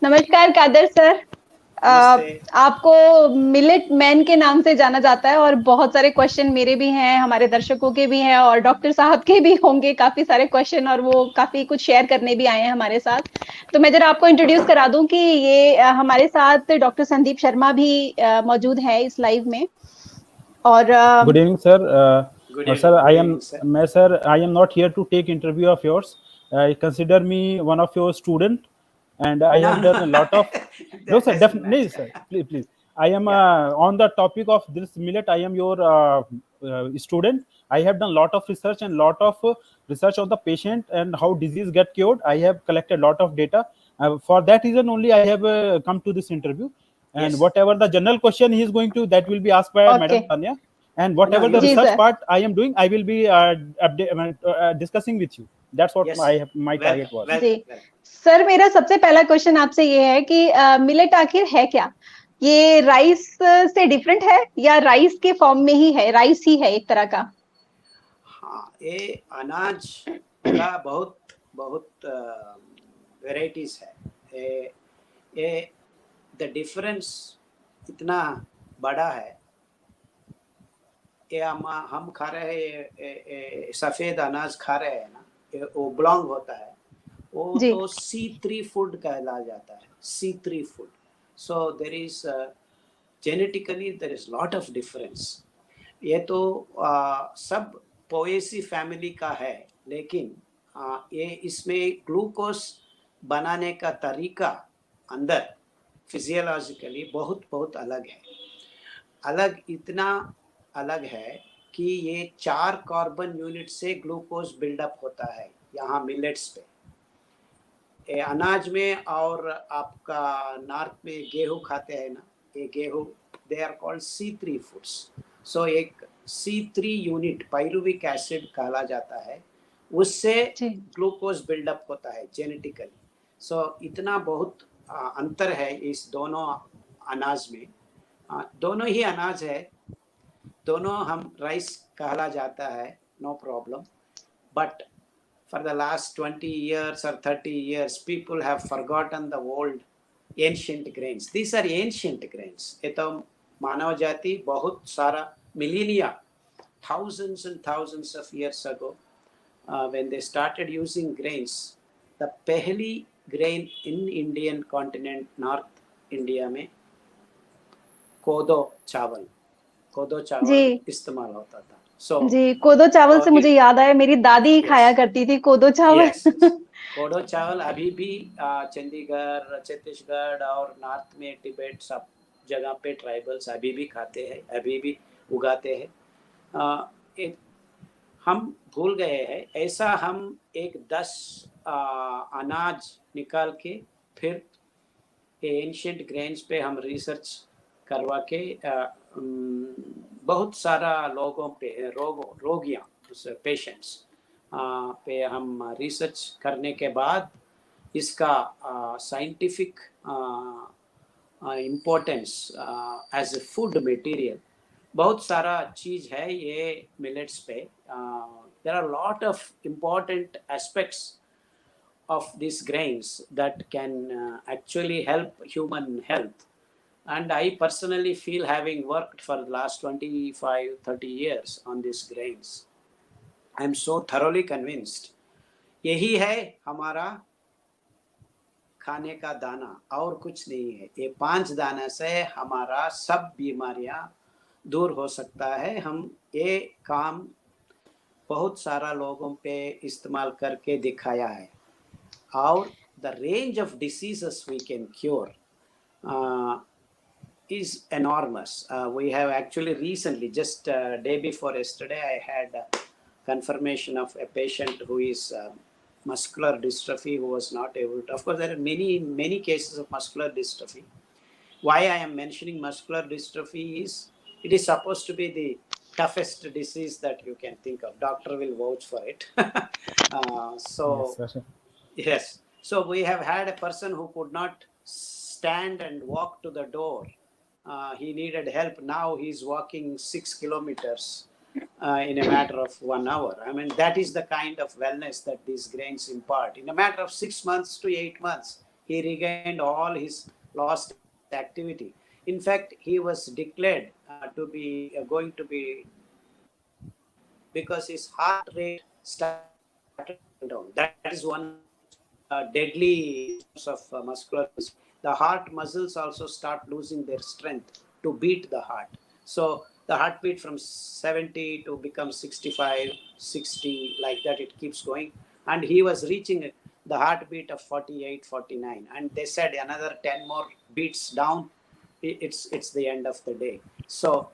नमस्कार कादर सर। नमस्ते। आपको मिलेट मैन के नाम से जाना जाता है और बहुत सारे क्वेश्चन मेरे भी हैं, हमारे दर्शकों के भी हैं और डॉक्टर साहब के भी होंगे काफी सारे क्वेश्चन, और वो काफी कुछ शेयर करने भी आए हैं हमारे साथ। तो मैं जरा आपको इंट्रोड्यूस करा दूं कि ये हमारे साथ डॉक्टर संदीप शर्मा भी मौजूद है इस लाइव में। और Good evening, sir. Good Sir, evening. I Good am, evening, sir. sir, I am not here to take interview of yours. Consider me one of your student, and I have done a lot of. No, That sir, doesn't definitely, match. sir. Please, please. I am Yeah. on the topic of this millet. I am your student. I have done lot of research and lot of research on the patient and how disease get cured. I have collected lot of data. For that reason only, I have come to this interview. And Yes. whatever the general question he is going to, that will be asked by okay Madam Tanya. And whatever No, the ji you. research sir. part I am doing, I will be discussing with you. That's what Yes. my target Welcome. was. Ji Welcome. Welcome. Sir, मेरा सबसे पहला question आपसे ये है कि millet आखिर है क्या? ये राइस से डिफरेंट है या राइस के फॉर्म में ही है, राइस ही है एक तरह का? हाँ, ये अनाज का बहुत बहुत वेराइटीज है। ये द डिफरेंस इतना बड़ा है। ये हम खा रहे हैं, सफेद अनाज खा रहे हैं ना, ये ओब्लॉन्ग होता है, वो जी तो C3 फूड कहला जाता है। C3 food. So there is genetically there is lot of difference. ये तो सब पोएसी फैमिली का है, लेकिन ये इसमें ग्लूकोज बनाने का तरीका अंदर फिजियोलॉजिकली बहुत बहुत अलग है। अलग इतना अलग है कि ये 4 कार्बन यूनिट से ग्लूकोज बिल्डअप होता है यहाँ मिलेट्स पे। ये अनाज में और आपका नॉर्थ में गेहूं खाते हैं ना, ये गेहूं they are called C3 foods. So एक C3 यूनिट पाइरुविक एसिड कहला जाता है, उससे जी ग्लूकोज बिल्डअप होता है जेनेटिकली। सो इतना बहुत अंतर है इस दोनों अनाज में। दोनों ही अनाज है, दोनों हम राइस कहला जाता है, no problem. But for the last 20 years or 30 years, people have forgotten the old ancient grains. These are ancient grains. ये तो मानव जाति बहुत सारा millennia, thousands and thousands of years ago, when they started using grains, the पहली grain in Indian continent, North India में कोदो चावल जी इस्तेमाल होता था। So जी, कोदो चावल से मुझे याद आया, मेरी दादी ही खाया yes. करती थी कोदो चावल। यस, कोडो चावल अभी भी चंडीगढ़, छत्तीसगढ़ और नॉर्थ में तिब्बत सब जगह पे ट्राइबल्स अभी भी खाते हैं, अभी भी उगाते हैं। हम भूल गए हैं, ऐसा हम एक 10 अनाज निकाल के फिर एंशिएंट ग्रेन्स पे हम रिसर्च करवा के बहुत सारा लोगों पे रोगियाँ पेशेंट्स पे हम रिसर्च करने के बाद इसका scientific importance as a food material बहुत सारा चीज़ है ये मिलेट्स पे। There are lot of important aspects of these grains that can actually help human health. And I personally feel, having worked for the last 25-30 years on these grains, I am so thoroughly convinced यही है हमारा खाने का दाना और कुछ नहीं है। ये 5 दाना से हमारा सब बीमारियां दूर हो सकता है। हम ये काम बहुत सारा लोगों पे इस्तेमाल करके दिखाया है, और the range of diseases we can cure is enormous. We have actually recently, just day before yesterday, I had a confirmation of a patient who is muscular dystrophy, who was not able to. Of course, there are many cases of muscular dystrophy. Why I am mentioning muscular dystrophy is it is supposed to be the toughest disease that you can think of. Doctor will vouch for it. Yes, Yes. So we have had a person who could not stand and walk to the door. He needed help. Now he's walking 6 kilometers in a matter of 1 hour. I mean, that is the kind of wellness that these grains impart. In a matter of 6 months to 8 months, he regained all his lost activity. In fact, he was declared to be going to be, because his heart rate started going down. That is one of the most deadly symptoms of muscular dystrophy. The heart muscles also start losing their strength to beat the heart. So the heartbeat from 70 to become 65, 60, like that, it keeps going. And he was reaching the heartbeat of 48, 49. And they said another 10 more beats down, it's the end of the day. So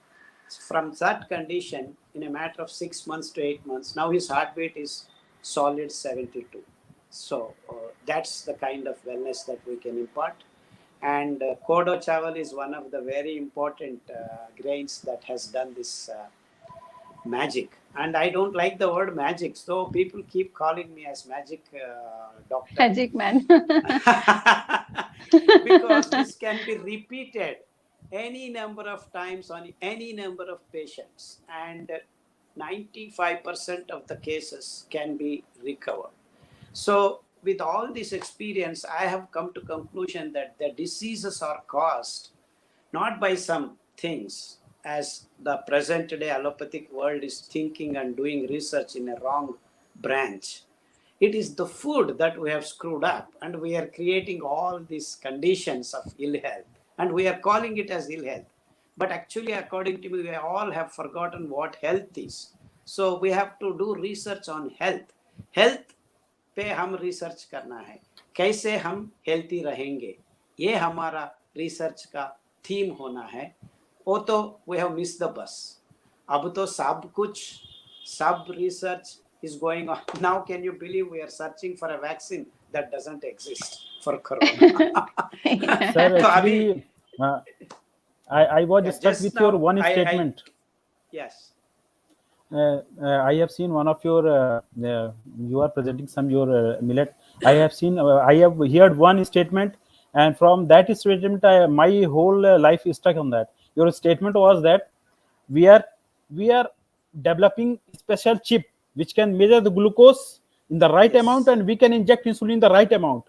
from that condition, in a matter of 6 months to 8 months, now his heartbeat is solid 72. So that's the kind of wellness that we can impart. And Kodo Chawal is one of the very important grains that has done this magic. And I don't like the word magic, so people keep calling me as magic doctor. Magic man. Because this can be repeated any number of times on any number of patients, and 95% of the cases can be recovered. So with all this experience, I have come to conclusion that the diseases are caused not by some things, as the present day allopathic world is thinking and doing research in a wrong branch. It is the food that we have screwed up, and we are creating all these conditions of ill health, and we are calling it as ill health. But actually, according to me, we all have forgotten what health is. So we have to do research on health. Health पे हम research करना है, कैसे हम healthy रहेंगे, ये हमारा research का थीम होना है. वो तो we have miss the bus. अब तो सब कुछ, सब research is going on. Now can you believe we are searching for a vaccine that doesn't exist for corona? Sir, actually, I was stuck with your one statement. Yes. I have seen one of your you are presenting some your millet. I have seen I have heard one statement, and from that statement my whole life is stuck on that. Your statement was that we are developing special chip which can measure the glucose in the right amount, and we can inject insulin in the right amount.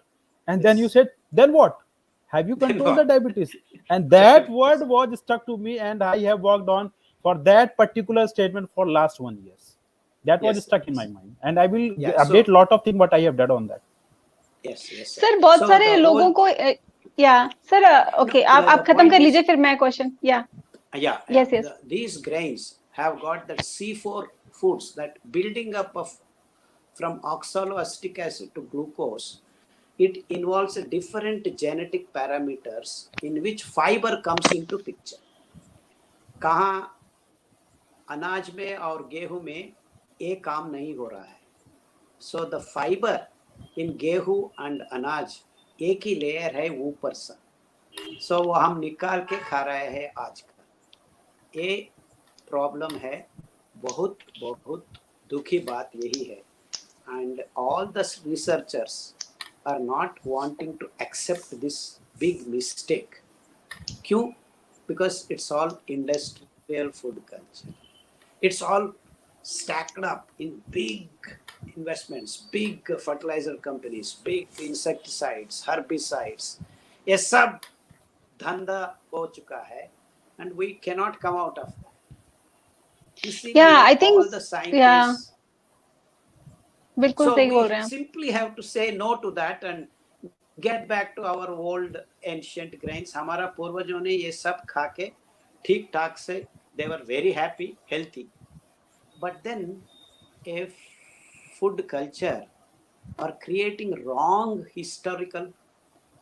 And then you said, then what? Have you controlled the diabetes? And that word was stuck to me, and I have worked on for that particular statement for last 1 year. That was stuck in my mind, and I will update lot of things what I have done on that. Yes. Sir बहुत सारे लोगों को या sir okay आप खत्म कर लीजिए फिर मैं question yes. These grains have got that C4 foods, that building up of from oxaloacetic acid to glucose. It involves a different genetic parameters in which fiber comes into picture. कहाँ अनाज में और गेहूं में एक काम नहीं हो रहा है. So the fiber in गेहूं and अनाज एक ही लेयर है ऊपर से. So वो हम निकाल के खा रहे हैं आजकल. ये प्रॉब्लम है. बहुत दुखी बात यही है. And all the researchers are not wanting to accept this big mistake. क्यों? Because it's all industrial food culture. It's all stacked up in big investments, big fertilizer companies, big insecticides, herbicides. ये सब धंधा हो चुका है, and we cannot come out of that. I think all the scientists. बिल्कुल So सही बोल रहे we हैं. simply have to say no to that and get back to our old ancient grains. हमारा पूर्वजों ने ये सब खा के ठीक ठाक से, they were very happy, healthy. But then if food culture are creating wrong historical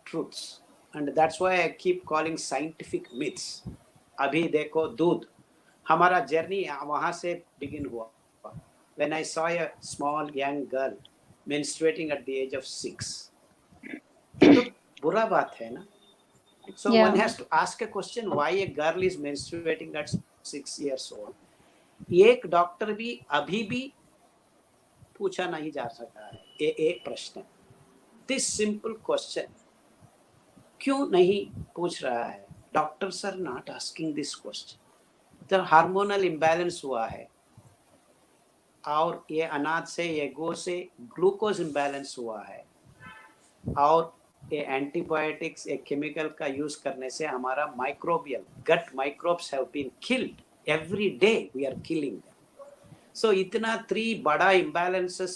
truths, and that's why I keep calling scientific myths. अभी देखो दूध, हमारा जर्नी वहाँ से begin हुआ. When I saw a small young girl menstruating at the age of 6, तो बुरा बात है ना. So one has to ask a question, why a girl is menstruating at 6 years old. एक डॉक्टर भी अभी भी पूछा नहीं जा सकता है ये एक प्रश्न. This simple question क्यों नहीं पूछ रहा है? Doctors are not asking this question. The hormonal imbalance हुआ है, और ये अनाज से, ये गो से ग्लूकोज इम्बैलेंस हुआ है, और ये एंटीबायोटिक्स, एक केमिकल का यूज करने से हमारा microbial gut microbes have been killed every day, we are killing them. So इतना 3 बड़ा इम्बैलेंसेस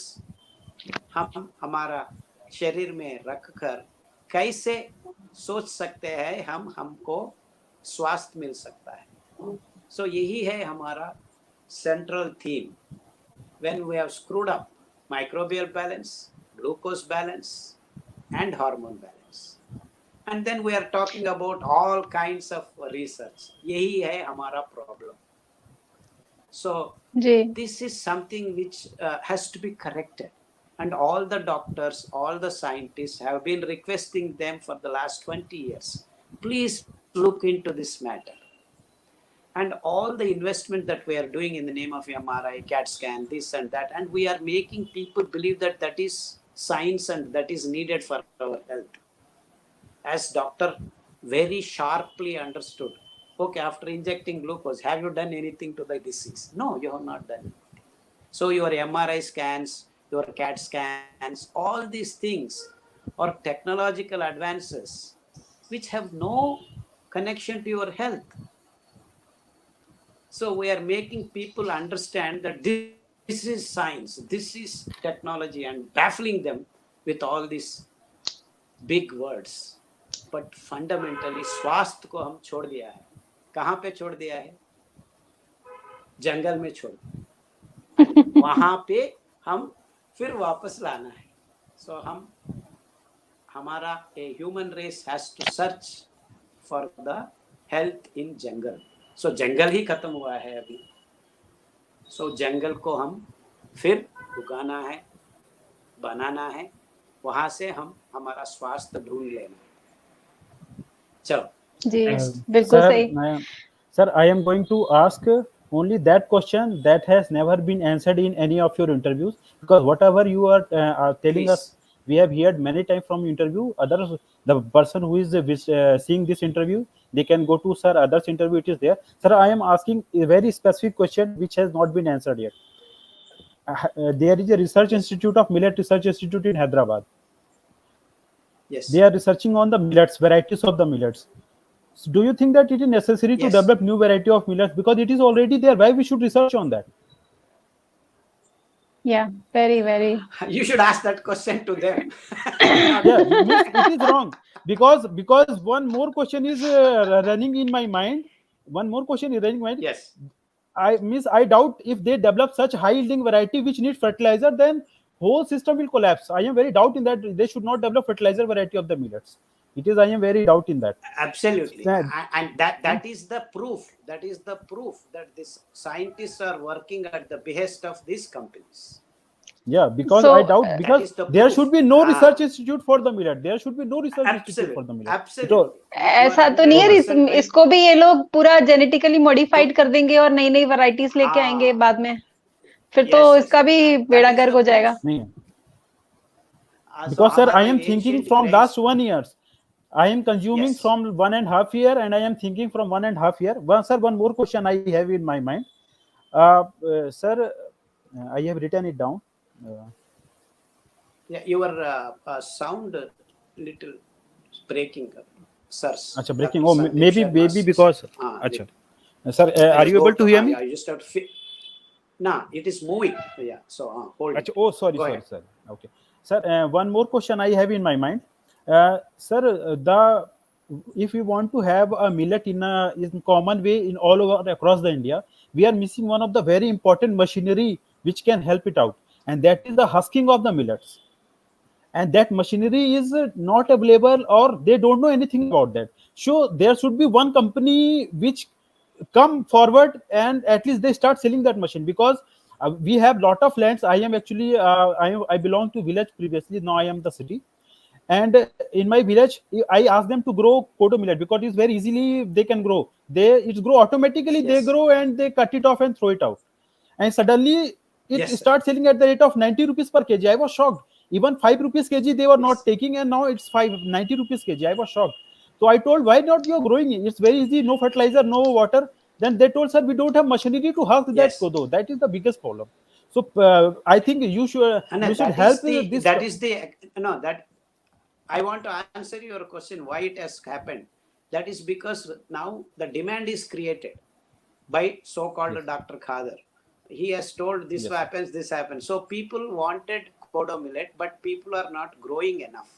हम हमारा शरीर में रखकर कैसे सोच सकते हैं हमको स्वास्थ्य मिल सकता है. सो यही है हमारा central theme. When we have screwed up microbial balance, glucose balance, and hormone balance, and then we are talking about all kinds of research. यही है हमारा problem. So ji this is something which has to be corrected, and all the doctors, all the scientists have been requesting them for the last 20 years. Please look into this matter. And all the investment that we are doing in the name of MRI, CAT scan, this and that, and we are making people believe that that is science and that is needed for our health. As doctor very sharply understood, okay, after injecting glucose, have you done anything to the disease? No, you have not done anything. So your MRI scans, your CAT scans, all these things are technological advances which have no connection to your health. So we are making people understand that this is science, this is technology, and baffling them with all these big words. But fundamentally स्वास्थ्य को हम छोड़ दिया है. कहाँ पे छोड़ दिया है? जंगल में छोड़ दिया. वहाँ पे हम फिर वापस लाना है. So हमारा a human race has to search for the health in jungle. सो जंगल ही खत्म हुआ है अभी. सो जंगल को हम फिर उगाना है, बनाना है, वहां से हम हमारा स्वास्थ्य ढूंढ लेना है. चलो जी next. बिल्कुल Sir, सही. sir, I am going to ask only that question that has never been answered in any of your interviews, because whatever you are telling Please. us, we have heard many times from interview. Others, the person who is seeing this interview, they can go to sir others interview. It is there. Sir, I am asking a very specific question which has not been answered yet. There is a research institute of Millet Research Institute in Hyderabad. Yes. They are researching on the millets, varieties of the millets. So do you think that it is necessary to Yes. develop new variety of millets, because it is already there? Why we should research on that? Yeah, very. You should ask that question to them. Yeah, it is wrong, because one more question is running in my mind. One more question is running in my mind. Yes. I doubt if they develop such high yielding variety which need fertilizer, then whole system will collapse. I am very doubt in that they should not develop fertilizer variety of the millets. It is, I am very doubt in that. Absolutely. Yeah. And that is the proof. That is the proof that these scientists are working at the behest of these companies. Yeah, because So, I doubt, That because is the there proof. should be no research institute for the millet. There should be no research institute for the Absolutely. millet. Absolutely. ऐसा तो नहीं है इसको भी ये लोग पूरा genetically modified कर देंगे और नई नई वैरायटीज लेके आएंगे बाद में, फिर तो Yes, इसका भी that बेड़ा is गर्क the हो जाएगा. proof. नहीं. So Because sir, I हमारा am thinking ancient from grains- last 1 year. I am consuming Yes. from 1.5 year, and I am thinking from 1.5 year. Sir, one more question I have in my mind. Sir, I have written it down. Yeah, your sound little breaking, sir. Acha, breaking. Oh, maybe because. Acha. Sir, are you able to hear me? Yeah, you just have to nah, it is moving. Yeah, so hold it. Oh, sorry, Go sorry, ahead. sir. Okay, sir. One more question I have in my mind, sir. If we want to have a millet in common way in all over across the India, we are missing one of the very important machinery which can help it out, and that is the husking of the millets. And that machinery is not available, or they don't know anything about that. So there should be one company which come forward and at least they start selling that machine, because we have lot of lands. I am actually I belong to village previously. Now I am the city, and in my village I ask them to grow koto millet because it's very easily they can grow. It grow automatically. Yes. They grow and they cut it off and throw it out, and suddenly it Yes, sir. starts selling at the rate of 90 rupees per kg. I was shocked. Even 5 rupees kg they were not Yes. taking, and now it's 90 rupees kg. I was shocked. So I told, why not you are growing it? It's very easy, no fertilizer, no water. Then they told, sir, we don't have machinery to husk that Yes. kodo. That is the biggest problem. So I think you should And help this. that is the no that I want to answer your question why it has happened. That is because now the demand is created by so-called Yes. Dr. Khader. He has told this Yes. happens, this happens. So people wanted Kodo millet, but people are not growing enough.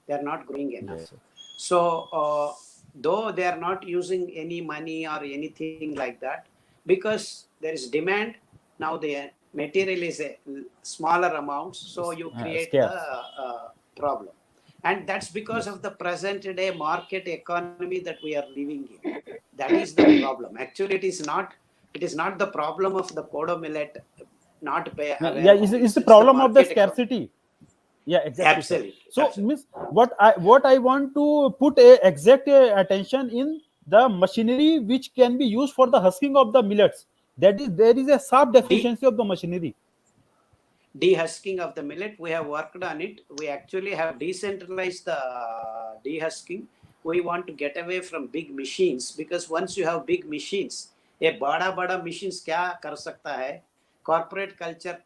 They are not growing enough. Yes. So though they are not using any money or anything like that, because there is demand, now the material is a smaller amounts, so you create the Scarce. problem. And that's because Yes. of the present day market economy that we are living in. That is the problem. Actually, it is not the problem of the Kodo millet not be Yeah, available. it's the It's the problem of the market economy. scarcity. Yeah, exactly, sir. Absolutely, So, absolutely. miss, what I want to put a exact attention in the machinery which can be used for the husking of the millets. That is, there is a sharp De- deficiency of the machinery. Dehusking of the millet, we have worked on it. We actually have decentralized the dehusking. We want to get away from big machines, because once you have big machines, ये बड़ा machines क्या कर सकता है, corporate culture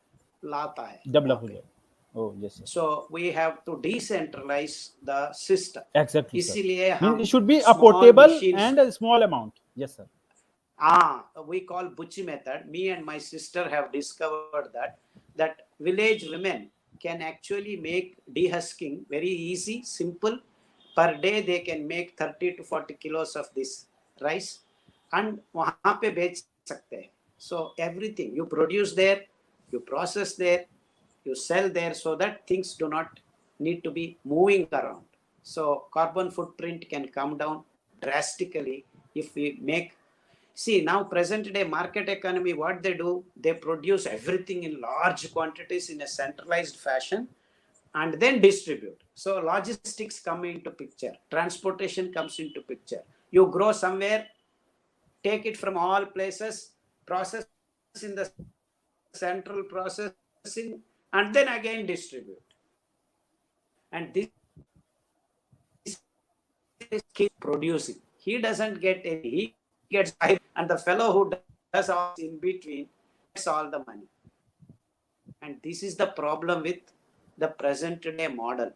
लाता है Develop वहाँ हो पे. जाए. Oh, yes, sir. So we have to decentralize the system. Exactly, sir. इसीलिए Means it हम should be a small portable machines, and a small amount. Yes, sir. we call Buchi method. Me and my sister have discovered that village women can actually make dehusking very easy, simple. Per day they can make 30 to 40 kilos of this rice, and वहाँ पे बेच सकते हैं. So everything you produce there, you process there, you sell there, so that things do not need to be moving around. So carbon footprint can come down drastically if we make. See, now present day market economy, what they do, they produce everything in large quantities in a centralized fashion and then distribute. So logistics come into picture, transportation comes into picture. You grow somewhere, take it from all places, process in the central processing, and then again distribute. And this is keep producing. He doesn't get any, he gets five, and the fellow who does all in between gets all the money. And this is the problem with the present day model,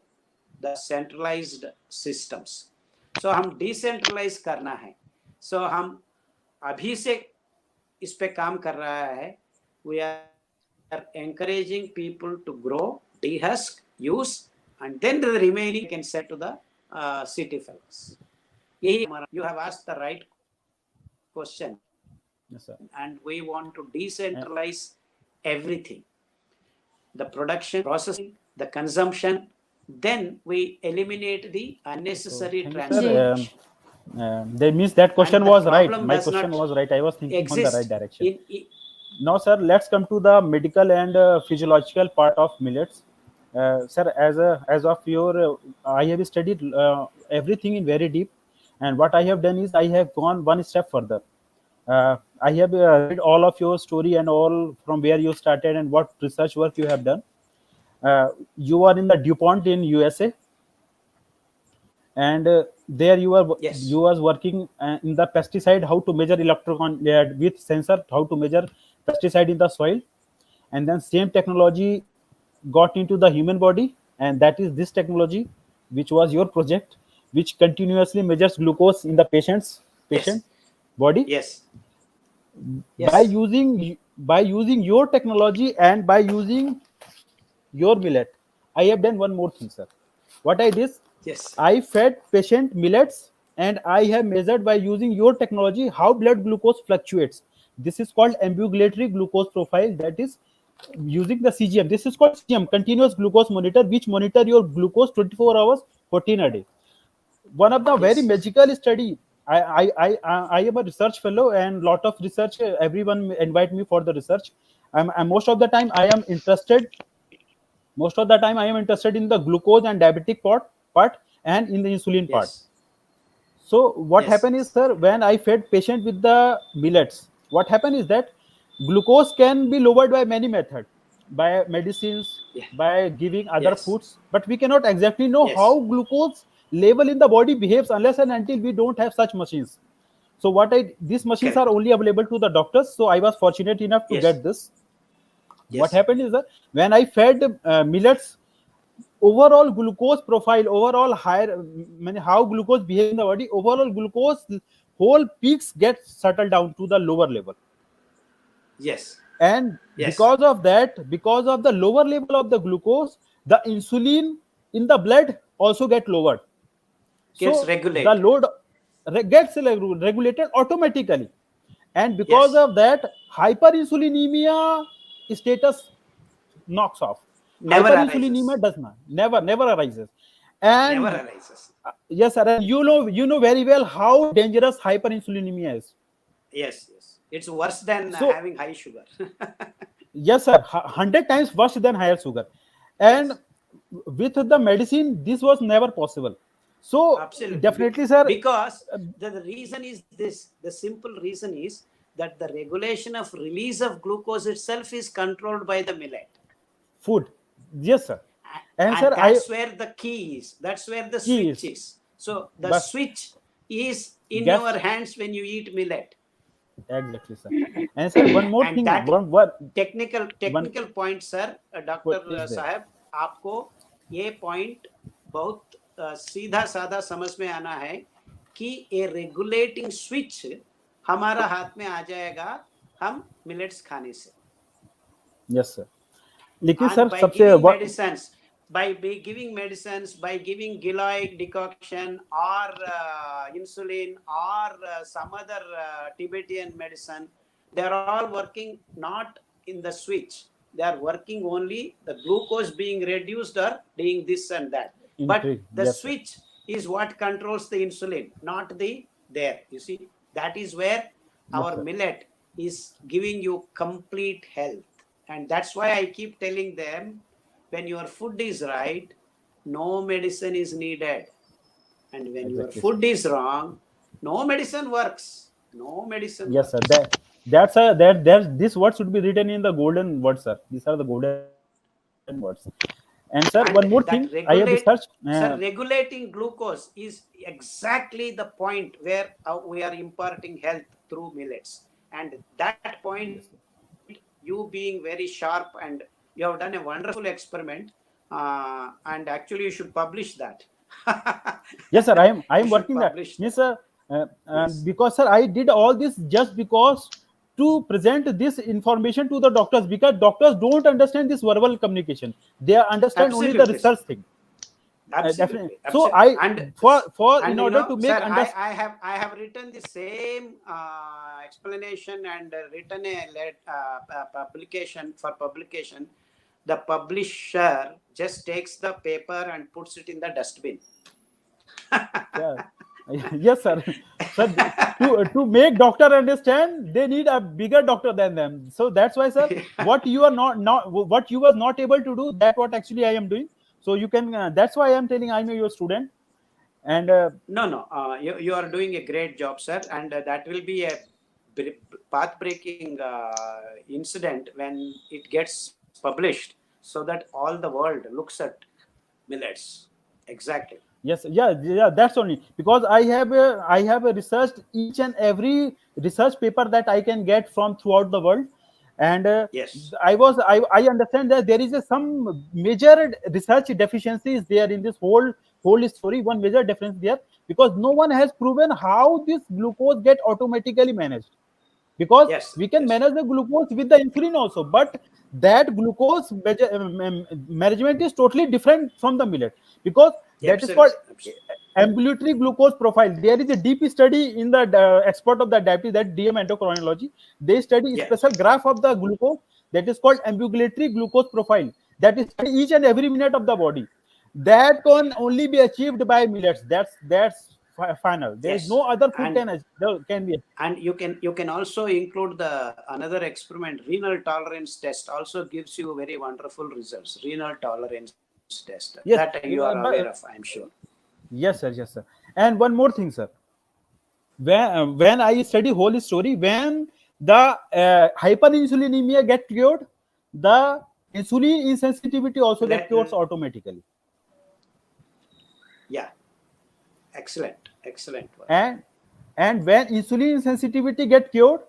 the centralized systems. So हम decentralise करना है. So हम अभी से इस पे काम कर रहा है. We are encouraging people to grow, dehusk, use, and then the remaining can sell to the city fellows. You have asked the right question. Yes, sir. And we want to decentralize everything, the production, processing, the consumption. Then we eliminate the unnecessary Thank you, transportation. sir. That means that question And the was right. problem My does question not was right. I was thinking on the exist right direction. in Now, sir, let's come to the medical and physiological part of millets. Sir, as of your, I have studied everything in very deep, and what I have done is I have gone one step further. I have read all of your story and all from where you started and what research work you have done. You are in the DuPont in USA, and there yes, you was working in the pesticide, how to measure electron with sensor, how to measure pesticide in the soil, and then same technology got into the human body, and that is this technology which was your project, which continuously measures glucose in the yes, patient body. yes, by yes, using by using your technology and by using your millet, I have done one more thing, sir. What I did, yes, I fed patient millets, and I have measured by using your technology how blood glucose fluctuates. This is called ambulatory glucose profile. That is using the CGM. This is called CGM, continuous glucose monitor, which monitor your glucose 24 hours, 14 a day. One of the very yes, magical study. I am a research fellow, and lot of research. Everyone invite me for the research. I'm most of the time I am interested. Most of the time I am interested in the glucose and diabetic part and in the insulin part. yes, So what yes, happened is, sir, when I fed patient with the millets, what happened is that glucose can be lowered by many methods, by medicines, yeah, by giving other yes, foods, but we cannot exactly know yes, how glucose level in the body behaves unless and until we don't have such machines. So these machines are correct, only available to the doctors. So I was fortunate enough to yes, get this. What yes, happened is that when I fed millets overall glucose profile, overall higher, how glucose behaves in the body, overall glucose whole peaks get settled down to the lower level. Yes. And Yes. because of that, because of the lower level of the glucose, the insulin in the blood also get lowered. Gets So the regulated. load gets regulated automatically, and because Yes. of that, hyperinsulinemia status knocks off. Never Hyperinsulinemia arises. does not, never arises. And Never arises. yes, sir, and you know very well how dangerous hyperinsulinemia is. Yes. Yes. It's worse than So having high sugar. yes, sir, 100 times worse than higher sugar. And Yes. with the medicine, this was never possible. So Absolutely. definitely, sir, Because the reason is this. The simple reason is that the regulation of release of glucose itself is controlled by the millet. food. Yes, sir. And And sir, that's where the key is. That's where the key switch is, is. So the but switch is in gas. your hands when you eat millet. Exactly, sir. And sir, one more And thing, that one technical point sir doctor is there. साहब आपको ये point बहुत सीधा साधा समझ में आना है कि ये रेगुलेटिंग स्विच हमारा हाथ में आ जाएगा हम मिलेट्स खाने से. Yes, sir. लेकिन And सर by सबसे giving medicines, by giving giloid decoction or insulin or some other Tibetan medicine, they are all working not in the switch. They are working only the glucose being reduced or doing this and that. But the yes, sir. switch is what controls the insulin, not the there. You see, that is where our sir. millet is giving you complete health. And that's why I keep telling them, when your food is right, no medicine is needed. And when your Exactly, food is wrong, no medicine works. No medicine Yes, sir. works. This word should be written in the golden words, sir. These are the golden words. And sir, one And more that thing, I have researched. regulating glucose is exactly the point where we are imparting health through millets. And that point, you being very sharp, and you have done a wonderful experiment, and actually you should publish that. Yes, sir. I am You should working that. publish Yes, that. sir. Yes. Because sir, I did all this just because to present this information to the doctors, because doctors don't understand this verbal communication. They understand only the Absolutely, sir. research thing. Absolutely. So And for and in you order know, to make sir, understand. I have written the same explanation and written a publication for publication. The publisher just takes the paper and puts it in the dustbin. Yeah. Yes, sir. Sir, to make doctor understand, they need a bigger doctor than them. So that's why, sir, what you are not what you were not able to do, that what actually I am doing. So you can. That's why I am telling I'm your student. And No, you are doing a great job, sir, and that will be a path-breaking incident when it gets published, so that all the world looks at millets. Exactly. yes, yeah, that's only because I have researched each and every research paper that I can get from throughout the world. And Yes. I understand that there is some major research deficiencies there in this whole story. One major difference there, because no one has proven how this glucose get automatically managed, because Yes. we can Yes. manage the glucose with the insulin also, but that glucose management is totally different from the millet, because that is called ambulatory glucose profile. There is a deep study in the expert of the diabetes, that DM endocrinology. They study Yes. special graph of the glucose that is called ambulatory glucose profile, that is study each and every minute of the body. That can only be achieved by millets. That's final. There is Yes. no other food And can be. and you can also include the another experiment. Renal tolerance test also gives you very wonderful results. Renal tolerance test. Yes, That you are aware of, I'm sure. Yes, sir. And one more thing, sir. When I study whole story, when the hyperinsulinemia get cured, the insulin insensitivity also get cured automatically. Yeah. Excellent work. And when insulin insensitivity get cured,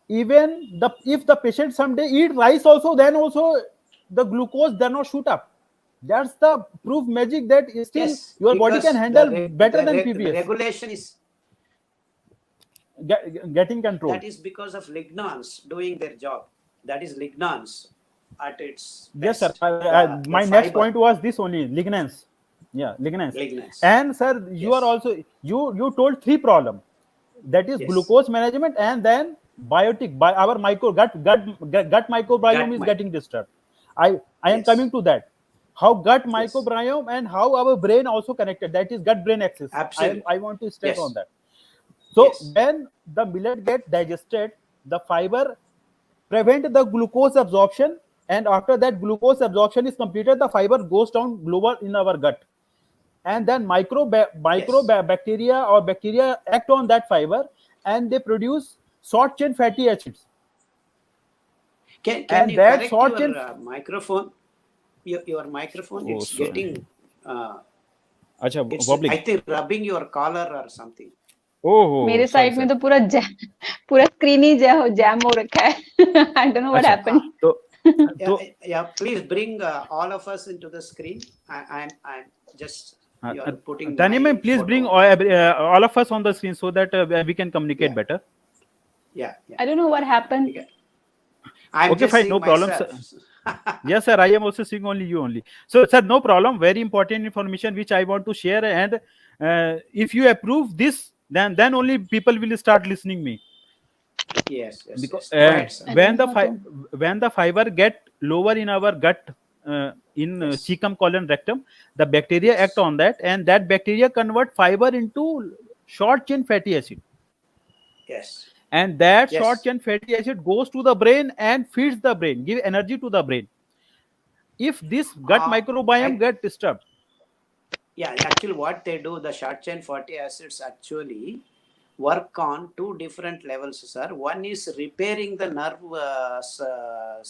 even if the patient someday eat rice also, then also the glucose does not shoot up. That's the proof magic that still Yes, your body because can handle the better than PBS. regulation is Getting control. that is because of lignans doing their job. That is lignans at its Yes, sir. best. The My next fiber point was this only, lignans. Yeah, lignans. lignans. And sir, you are Yes. also you told three problem. That is Yes. glucose management, and then biotic by our micro gut microbiome Gut is mic- getting disturbed. I am Yes. coming to that. How gut Yes. microbiome and how our brain also connected. That is gut brain axis. Absolutely. I want to stress Yes. on that. So Yes. when the millet get digested, the fiber prevent the glucose absorption, and after that glucose absorption is completed, the fiber goes down lower in our gut, and then bacteria or bacteria act on that fiber, and they produce short chain fatty acids. Can And you that correct short your chain microphone? Your microphone, Oh, it's sorry. getting. Acha, It's wobbling. I think rubbing your collar or something. Oh, मेरे sorry, side में sir. तो पूरा screen ही jam हो रखा है. I don't know what Acha, happened. so Yeah, please bring all of us into the screen. I'm just you're putting. Tanya ma'am, please photo. bring all of us on the screen so that we can communicate Yeah. better. Yeah. I don't know what happened. Okay. I'm Okay, just fine, seeing no problem, myself. Yes, sir. I am also seeing only you only. So, sir, no problem. Very important information which I want to share. And if you approve this, then only people will start listening me. Yes. Because Go ahead, sir. I when don't the know when the fiber get lower in our gut, in Yes. cecum, colon, rectum, the bacteria Yes. act on that, and that bacteria convert fiber into short chain fatty acid. Yes. And that Yes. short chain fatty acid goes to the brain and feeds the brain, give energy to the brain. If this gut microbiome get disturbed, Yeah, actually, what they do, the short chain fatty acids actually work on two different levels, sir. One is repairing the nerve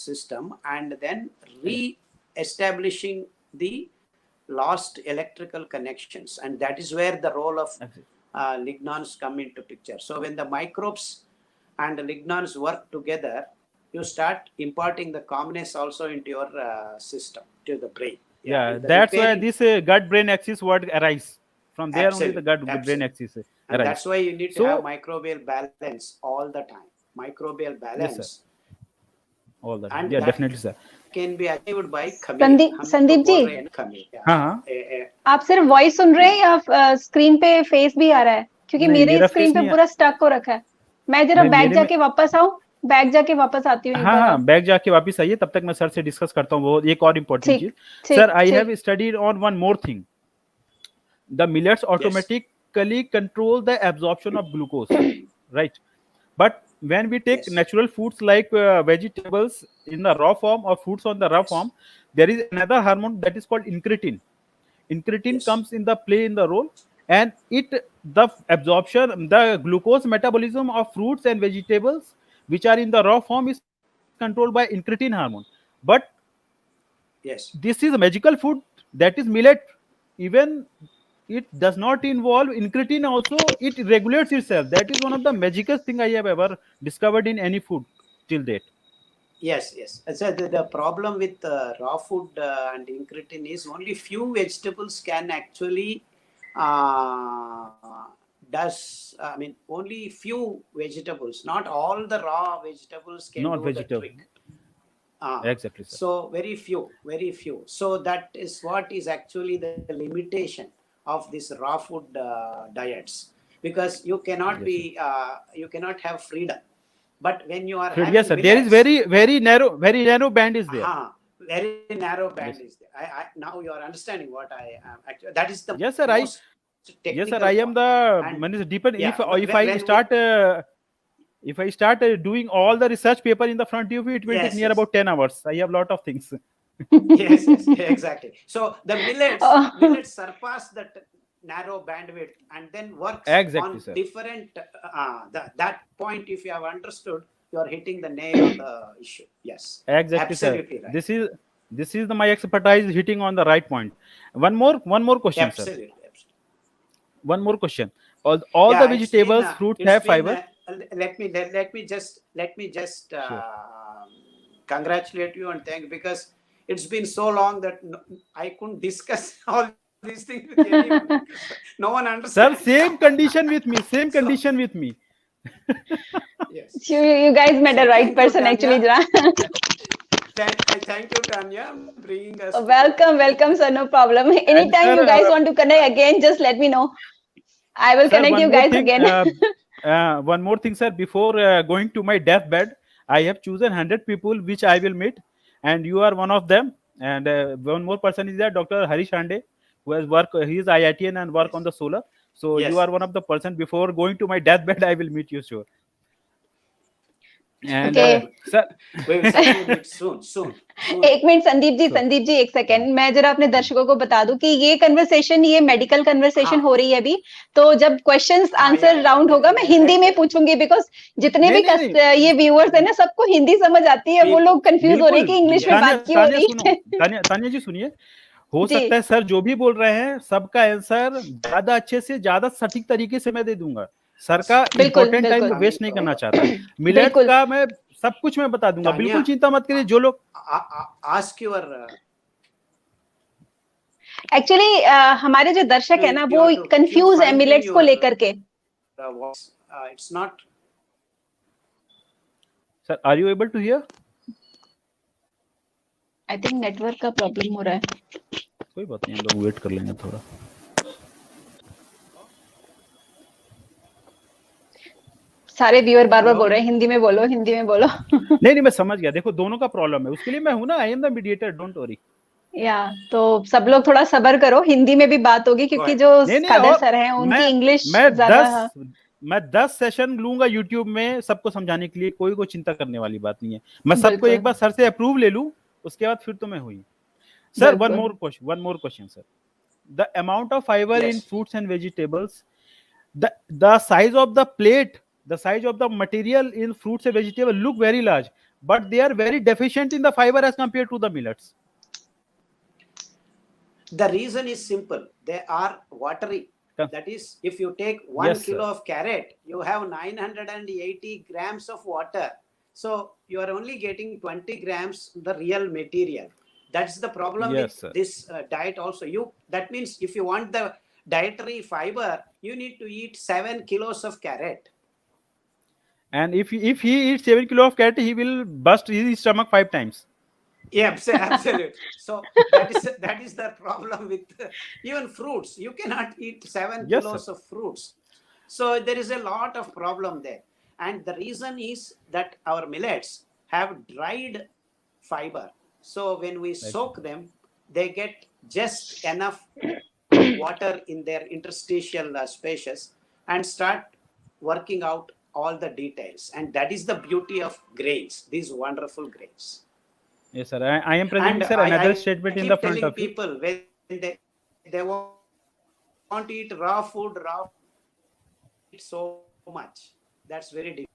system and then re-establishing the lost electrical connections, and that is where the role of lignans come into picture. So when the microbes and the lignans work together, you start imparting the calmness also into your system, to the brain. yeah, and the that's why repairing- this gut brain axis word arise. From there only the gut brain Absolutely. axis And arise. that's why you need to So- have microbial balance all the time. Microbial balance All that. and Yeah, that definitely, sir. can be achieved by khamir. Sandeep ji, हाँ. आप सिर्फ voice सुन रहे हैं या screen पे face भी आ रहा है? क्योंकि नहीं, मेरे मेरा स्क्रीन face पे नहीं पूरा स्टक हो रखा है. मैं जरा नहीं, बैक मेरे जाके वापस आऊं, बैक जाके वापस आती हूँ एक बार. हाँ, बैक जाके वापस आइए, तब तक मैं सर से डिस्कस करता हूँ वो एक और इम्पोर्टेंट ठीक, चीज. Sir, I have studied on one more thing. The millets automatically control the absorption of glucose, right? But when we take natural foods like vegetables in the raw form or fruits on the raw form, there is another hormone that is called incretin. Incretin comes in the play in the role, and the absorption, the glucose metabolism of fruits and vegetables which are in the raw form is controlled by incretin hormone. But this is a magical food, that is millet. Even it does not involve incretin also, it regulates itself. That is one of the magical thing I have ever discovered in any food till date. Yes. So the problem with raw food and incretin is only few vegetables can actually only few vegetables, not all the raw vegetables can do the trick. Exactly, sir. So very few. So that is what is actually the limitation of this raw food diets, because you cannot you cannot have freedom. But when you are having yes, sir, there is very narrow band is there. Very narrow band is there. I now you are understanding what I am actually. That is the yes, sir. I am the deeper. If I start doing all the research paper in the front of you, it will take near about 10 hours. I have a lot of things. yes, exactly. So the millets surpass that narrow bandwidth and then works on different that point. If you have understood, you are hitting the nail on the issue. Yes, exactly, absolutely sir. Right. This is my expertise hitting on the right point. One more question, absolutely, sir. Absolutely. One more question. All the vegetables, fruits have fiber. Let me just congratulate you and thank, because it's been so long that I couldn't discuss all these things with anyone. No one Sir, understands. same condition with me. Same condition with me. Yes. You guys met So a right thank you, person, Tanya. actually, Jana. Thank you, Tanya, bringing us. Welcome, sir. No problem. Anytime sir, you guys want to connect again, just let me know. I will Sir, connect one you more guys thing. again. One more thing, sir. Before going to my deathbed, I have chosen 100 people which I will meet, and you are one of them. And one more person is there, Dr. Harish Hande, who has work. He is IITN and work Yes. on the solar. So Yes. you are one of the person. Before going to my deathbed, I will meet you, sure. And Okay. sir, We will certainly meet soon. एक minute Sandeep ji एक second, मैं जरा अपने दर्शकों को बता दूं कि ये कन्वर्सेशन, ये मेडिकल कन्वर्सेशन हाँ। हो रही है अभी, तो जब क्वेश्चंस हाँ, आंसर या, राउंड होगा मैं हिंदी में पूछूंगी, बिकॉज जितने भी ये व्यूअर्स है ना, सबको हिंदी समझ आती है, वो लोग कंफ्यूज हो रहे हैं कि इंग्लिश में बात क्यों हो रही है. तानिया जी सुनिए, हो सकता है सर जो भी बोल रहे हैं सबका आंसर ज्यादा अच्छे से ज्यादा सटीक तरीके से मैं दे दूंगा. सर का इंपॉर्टेंट टाइम वेस्ट नहीं करना चाहता. मिलेट का मैं सब कुछ मैं बता दूंगा, बिल्कुल चिंता मत करिए. जो लोग आस्क योर एक्चुअली हमारे जो दर्शक है ना, वो कंफ्यूज है मिलेट्स को लेकर के. It's not. Sir are you able to hear? I think network का प्रॉब्लम हो रहा है. कोई बात नहीं, हम लोग वेट कर लेंगे थोड़ा. सारे व्यूअर बार-बार बोल रहे हैं हिंदी में बोलो, हिंदी में बोलो. नहीं मैं समझ गया. देखो दोनों का प्रॉब्लम है, उसके लिए मैं हूं ना. I am the mediator, don't worry. या तो सब लोग थोड़ा सब्र करो, हिंदी में भी बात होगी, क्योंकि जो कादर सर हैं उनकी इंग्लिश ज्यादा. मैं 10 सेशन लूंगा YouTube में सबको समझाने के लिए. कोई चिंता करने वाली बात नहीं है. मैं सबको एक बार सर से अप्रूव ले लूं, उसके बाद फिर तो मैं हुई. Sir one more question sir. The amount of fibre in fruits and vegetables, the size of the plate, the size of the material in fruits and vegetables look very large, but they are very deficient in the fiber as compared to the millets. The reason is simple. They are watery. That is, if you take 1 kilo of carrot, you have 980 grams of water. So you are only getting 20 grams the real material. That's the problem with this diet also. That means if you want the dietary fiber, you need to eat 7 kilos of carrot. And if he eats 7 kilos of carrot, he will bust his stomach 5 times. Yeah, absolutely. So that is the problem with even fruits. You cannot eat 7 kilos of fruits. So there is a lot of problem there. And the reason is that our millets have dried fiber. So when we soak them, they get just enough water in their interstitial spaces and start working out all the details. And that is the beauty of grains, these wonderful grains. Yes, sir. I am presenting, sir, another statement in the front of people when they want to eat raw food, eat so much. That's very difficult.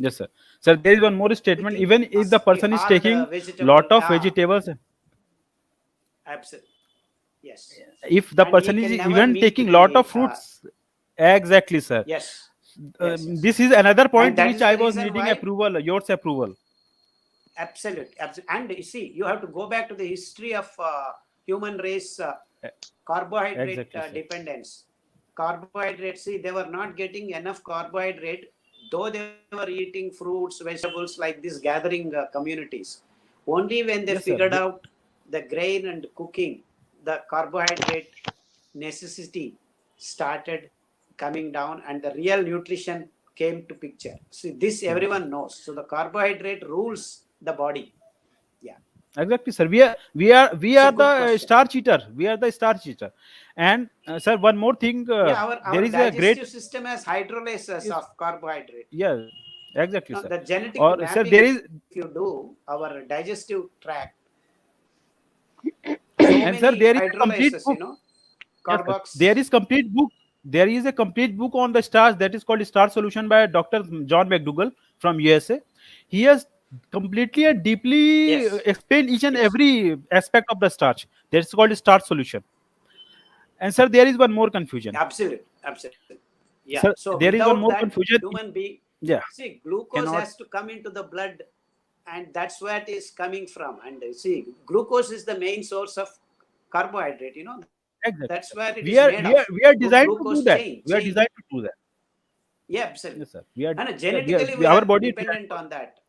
Yes, sir. Sir, there is one more statement. Even if the person is taking lot of vegetables. Absolutely. Yes. If the person is even taking lot of fruits. Exactly, sir. Yes. This is another point which I was needing approval, yours approval. Absolutely. And you see, you have to go back to the history of human race carbohydrate dependence. Carbohydrates, see, they were not getting enough carbohydrate, though they were eating fruits, vegetables like these gathering communities. Only when they figured out the grain and cooking, the carbohydrate necessity started coming down and the real nutrition came to picture. See, this everyone knows. So the carbohydrate rules the body. Yeah, exactly, sir. We are the starch eater. We are the starch eater. And sir, one more thing. Our there is a great system has hydrolysis of carbohydrate. Yeah, exactly, now, sir. The genetic mapping, sir, there is, if you do our digestive tract. And sir, there is a complete book. Carbox. There is complete book. There is a complete book on the starch that is called Starch Solution by Dr. John McDougall from USA. He has completely and deeply explained each and every aspect of the starch. That's called Starch Solution. And sir, there is one more confusion. Absolutely. Yeah. Sir, so there is one more confusion. Human being, yeah. See, glucose has to come into the blood and that's where it is coming from. And see, glucose is the main source of carbohydrate, you know. Exactly. That's where it We is are made we of. are we are designed to do Glucose that. chain. We are designed to do that. Yeah, absolutely. Yes, sir. We are And genetically, we our are body is dependent on that.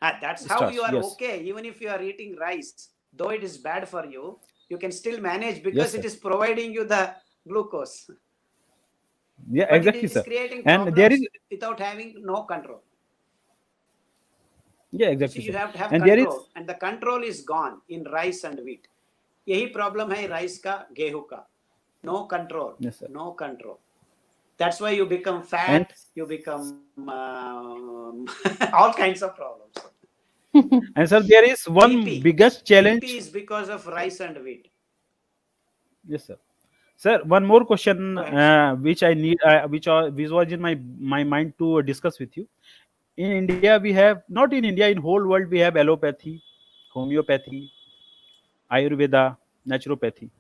That's how starch. you are Yes. okay. Even if you are eating rice, though it is bad for you, you can still manage Yes, because sir. it is providing you the glucose. Yeah, But exactly, it is sir. creating And there problems is without having no control. yeah, So exactly, you sir. have to have And there is control, and the control is gone in rice and wheat. यही problem है rice का, गेहूं का. No control. yes, sir. No control. That's why you become fat. And You become all kinds of problems. and sir, there is one BP. biggest challenge. BP is because of rice and wheat. Yes, sir. Sir, one more question which I need, which was in my mind to discuss with you. In India, we have not in India, in whole world, we have allopathy, homeopathy, Ayurveda, naturopathy.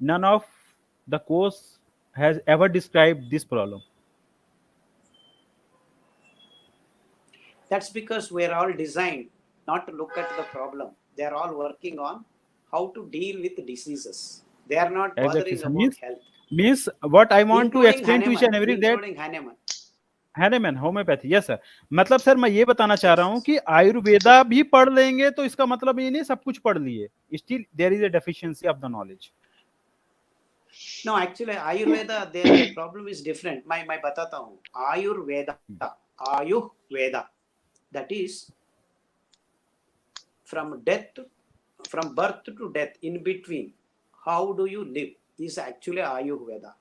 None of the course has ever described this problem. That's because we're all designed not to look at the problem. They're all working on how to deal with diseases. They are not bothering Exactly, sir. about health. Means what I want to Including explain to each and Hahnemann. every that Including Hahnemann. Hahnemann, homeopathy, yes sir. मतलब sir मैं ये बताना चाह रहा हूँ कि आयुर्वेदा भी पढ़ लेंगे तो इसका मतलब ये नहीं सब कुछ पढ़ लिए. Still there is a deficiency of the knowledge. No, actually, Ayurveda, the problem is different. मैं बताता हूँ. Ayurveda, that is from birth to death, in between, how do you live, is actually Ayurveda.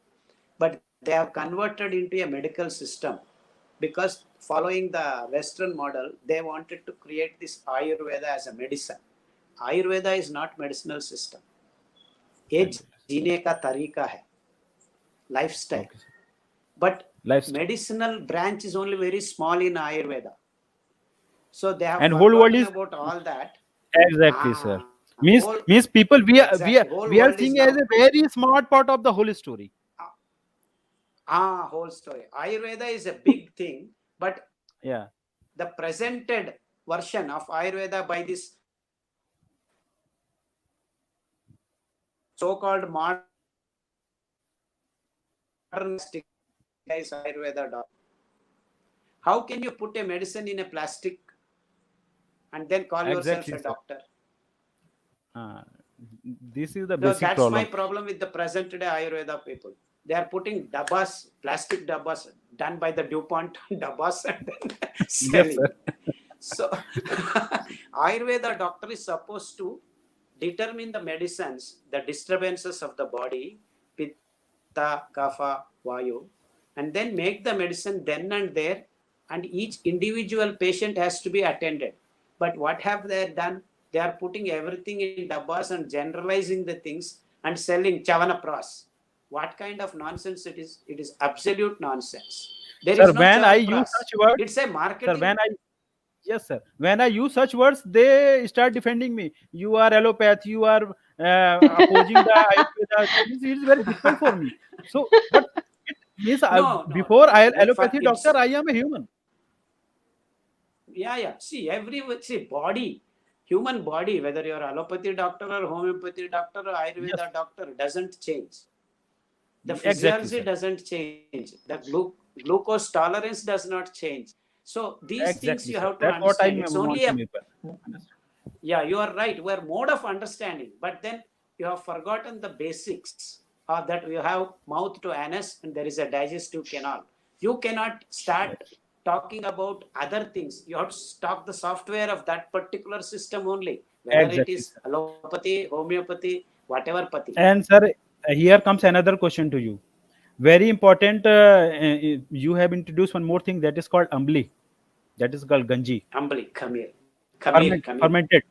But they have converted into a medical system because following the Western model, they wanted to create this Ayurveda as a medicine. Ayurveda is not medicinal system. एक जीने का तरीका है, lifestyle. But medicinal branch is only very small in Ayurveda. So they have and whole world is about all that. Exactly, sir. Means people we are seeing as a very smart part of the whole story. Whole story. Ayurveda is a big thing, but yeah, the presented version of Ayurveda by this so-called modern guys Ayurveda doctor. How can you put a medicine in a plastic and then call yourself a doctor? This is the basic that's problem. my problem with the present day Ayurveda people. They are putting dabbas, plastic dabbas done by the DuPont dabbas and then selling. Yes, so Ayurveda doctor is supposed to determine the medicines, the disturbances of the body, pitta, kapha, vayu, and then make the medicine then and there, and each individual patient has to be attended. But what have they done? They are putting everything in dabbas and generalizing the things and selling Chavanapras. What kind of nonsense it is? It is absolute nonsense. There sir, is no when I use such words, it's a marketing. Sir, yes, sir. When I use such words, they start defending me. You are allopath. You are opposing the Ayurveda. It is very difficult for me. So, but it means before I allopathy doctor, I am a human. Yeah. See, body, human body, whether you are allopathy doctor or homeopathy doctor or Ayurveda doctor, doesn't change. The physiology doesn't change. The glucose tolerance does not change. So these things you have to understand. It's only you are right. We're mode of understanding, but then you have forgotten the basics. That you have mouth to anus and there is a digestive canal. You cannot start talking about other things. You have to talk the software of that particular system only. Whether it is allopathy, homeopathy, whatever pathy. And sir, here comes another question to you. Very important. You have introduced one more thing that is called ambli. That is called ganji. Ambli, khamir. Fermented.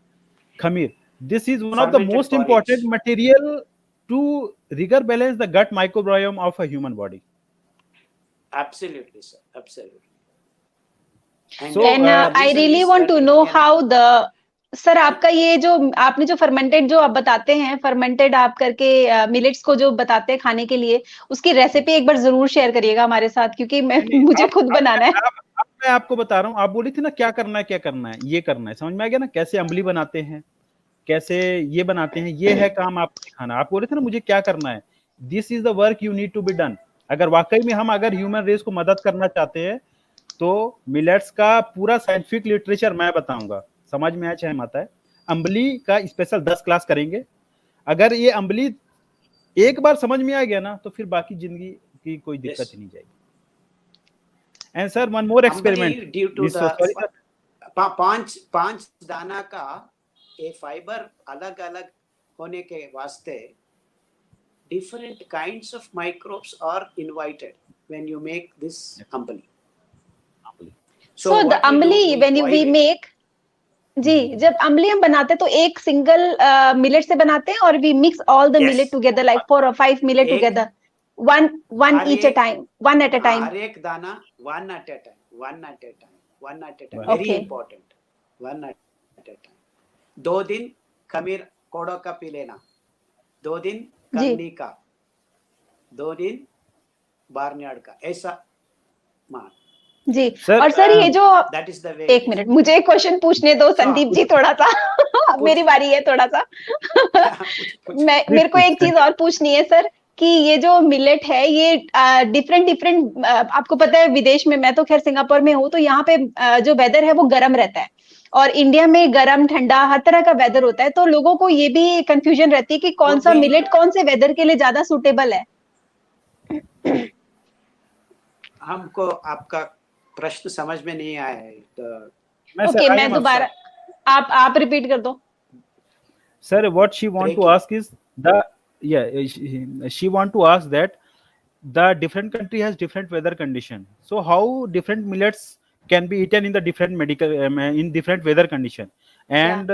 Khamir. This is one of the most important material to rigor balance the gut microbiome of a human body. Absolutely, sir. Absolutely. And I really want to know how the sir आपका ये जो आपने जो fermented जो आप बताते हैं, fermented आप करके मिलेट्स को जो बताते हैं खाने के लिए, उसकी रेसिपी एक बार जरूर शेयर करिएगा हमारे साथ, क्योंकि मुझे खुद बनाना है. मैं आपको बता रहा हूँ, आप बोली थी ना क्या करना है क्या करना है, ये करना है, समझ में आ गया ना, कैसे अम्बली बनाते हैं, कैसे ये बनाते हैं, ये है काम आपको दिखाना। आप बोल रहे थे ना मुझे क्या करना है, this is the work you need to be done. अगर वाकई में हम अगर ह्यूमन रेस को मदद करना चाहते हैं तो मिलेट्स का पूरा साइंटिफिक लिटरेचर मैं बताऊंगा, समझ में आया चाहे मत आए। अम्बली का स्पेशल 10 क्लास करेंगे। अगर ये अम्बली एक बार समझ में आ गया ना तो फिर बाकी जिंदगी की कोई दिक्कत Yes. ही नहीं जाएगी। And sir one more experiment, Ambali, due to sorry the sir, पांच दाना का ये फाइबर अलग अलग होने के वास्ते different kinds of microbes are invited when you make this ambali. So the what we do, अम्बली we when boil we it. make, जी जब अम्बली हम बनाते हैं तो एक सिंगल मिलेट से बनाते हैं और we mix all the Yes. Millet together like 4 or 5 millet एक- टुगेदर, one हर each a एक- time, one at a time. हर एक दाना one at a time. Right. Very Okay. important. One at a time. 2 दिन खमीर कोड़ो का पी लेना, 2 दिन जी। कलनी का, 2 दिन बार्नियार्ड का, ऐसा मान। जी Sir, और सर ये जो That is the way. एक मिनट मुझे एक क्वेश्चन पूछने दो संदीप जी थोड़ा सा अब मेरी बारी है थोड़ा सा मेरे को एक चीज और पूछनी है सर कि ये जो मिलेट है ये डिफरेंट डिफरेंट, आपको पता है विदेश में, मैं तो खैर सिंगापुर में हूँ तो यहाँ पे जो वेदर है वो गर्म रहता है और इंडिया में गर्म ठंडा हर तरह का वेदर होता है, तो लोगों को ये भी कंफ्यूजन रहती है कि कौन सा मिलेट कौन से वेदर के लिए ज्यादा सुटेबल है। हमको आपका प्रश्न समझ में नहीं आया है तो ओके मैं दोबारा आप रिपीट कर दो। Sir, what she want to ask is she want to ask that the different country has different weather condition. So how different millets can be eaten in the different medical in different weather condition. And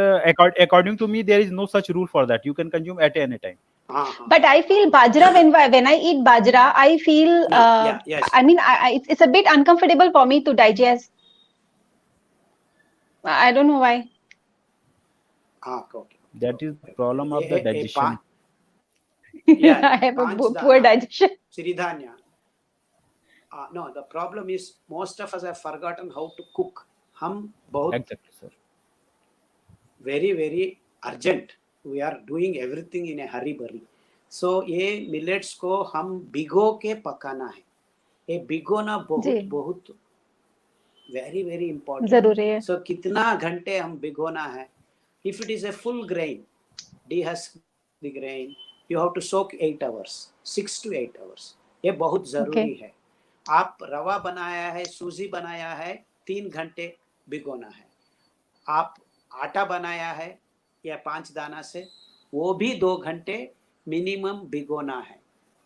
according to me, there is no such rule for that. You can consume at any time. But I feel bajra when I eat bajra, I feel yes. I mean it's a bit uncomfortable for me to digest. I don't know why. Okay. That is the problem of the digestion. I have a poor digestion. Siridhanya. No, the problem is most of us have forgotten how to cook. हम बहुत Exactly, sir. very very urgent. We are doing everything in a hurry burry. So ये millets को हम भिगो के पकाना है. ये भिगोना बहुत very very important. जरूरी है. So कितना घंटे हम भिगोना है? If it is a full grain, dehusk the grain, you have to soak 8 hours, 6 to 8 hours. ये बहुत जरूरी है. आप रवा बनाया है, सूजी बनाया है, 3 घंटे भिगोना है. आप आटा बनाया है या 5 दाना से, वो भी 2 घंटे मिनिमम भिगोना है.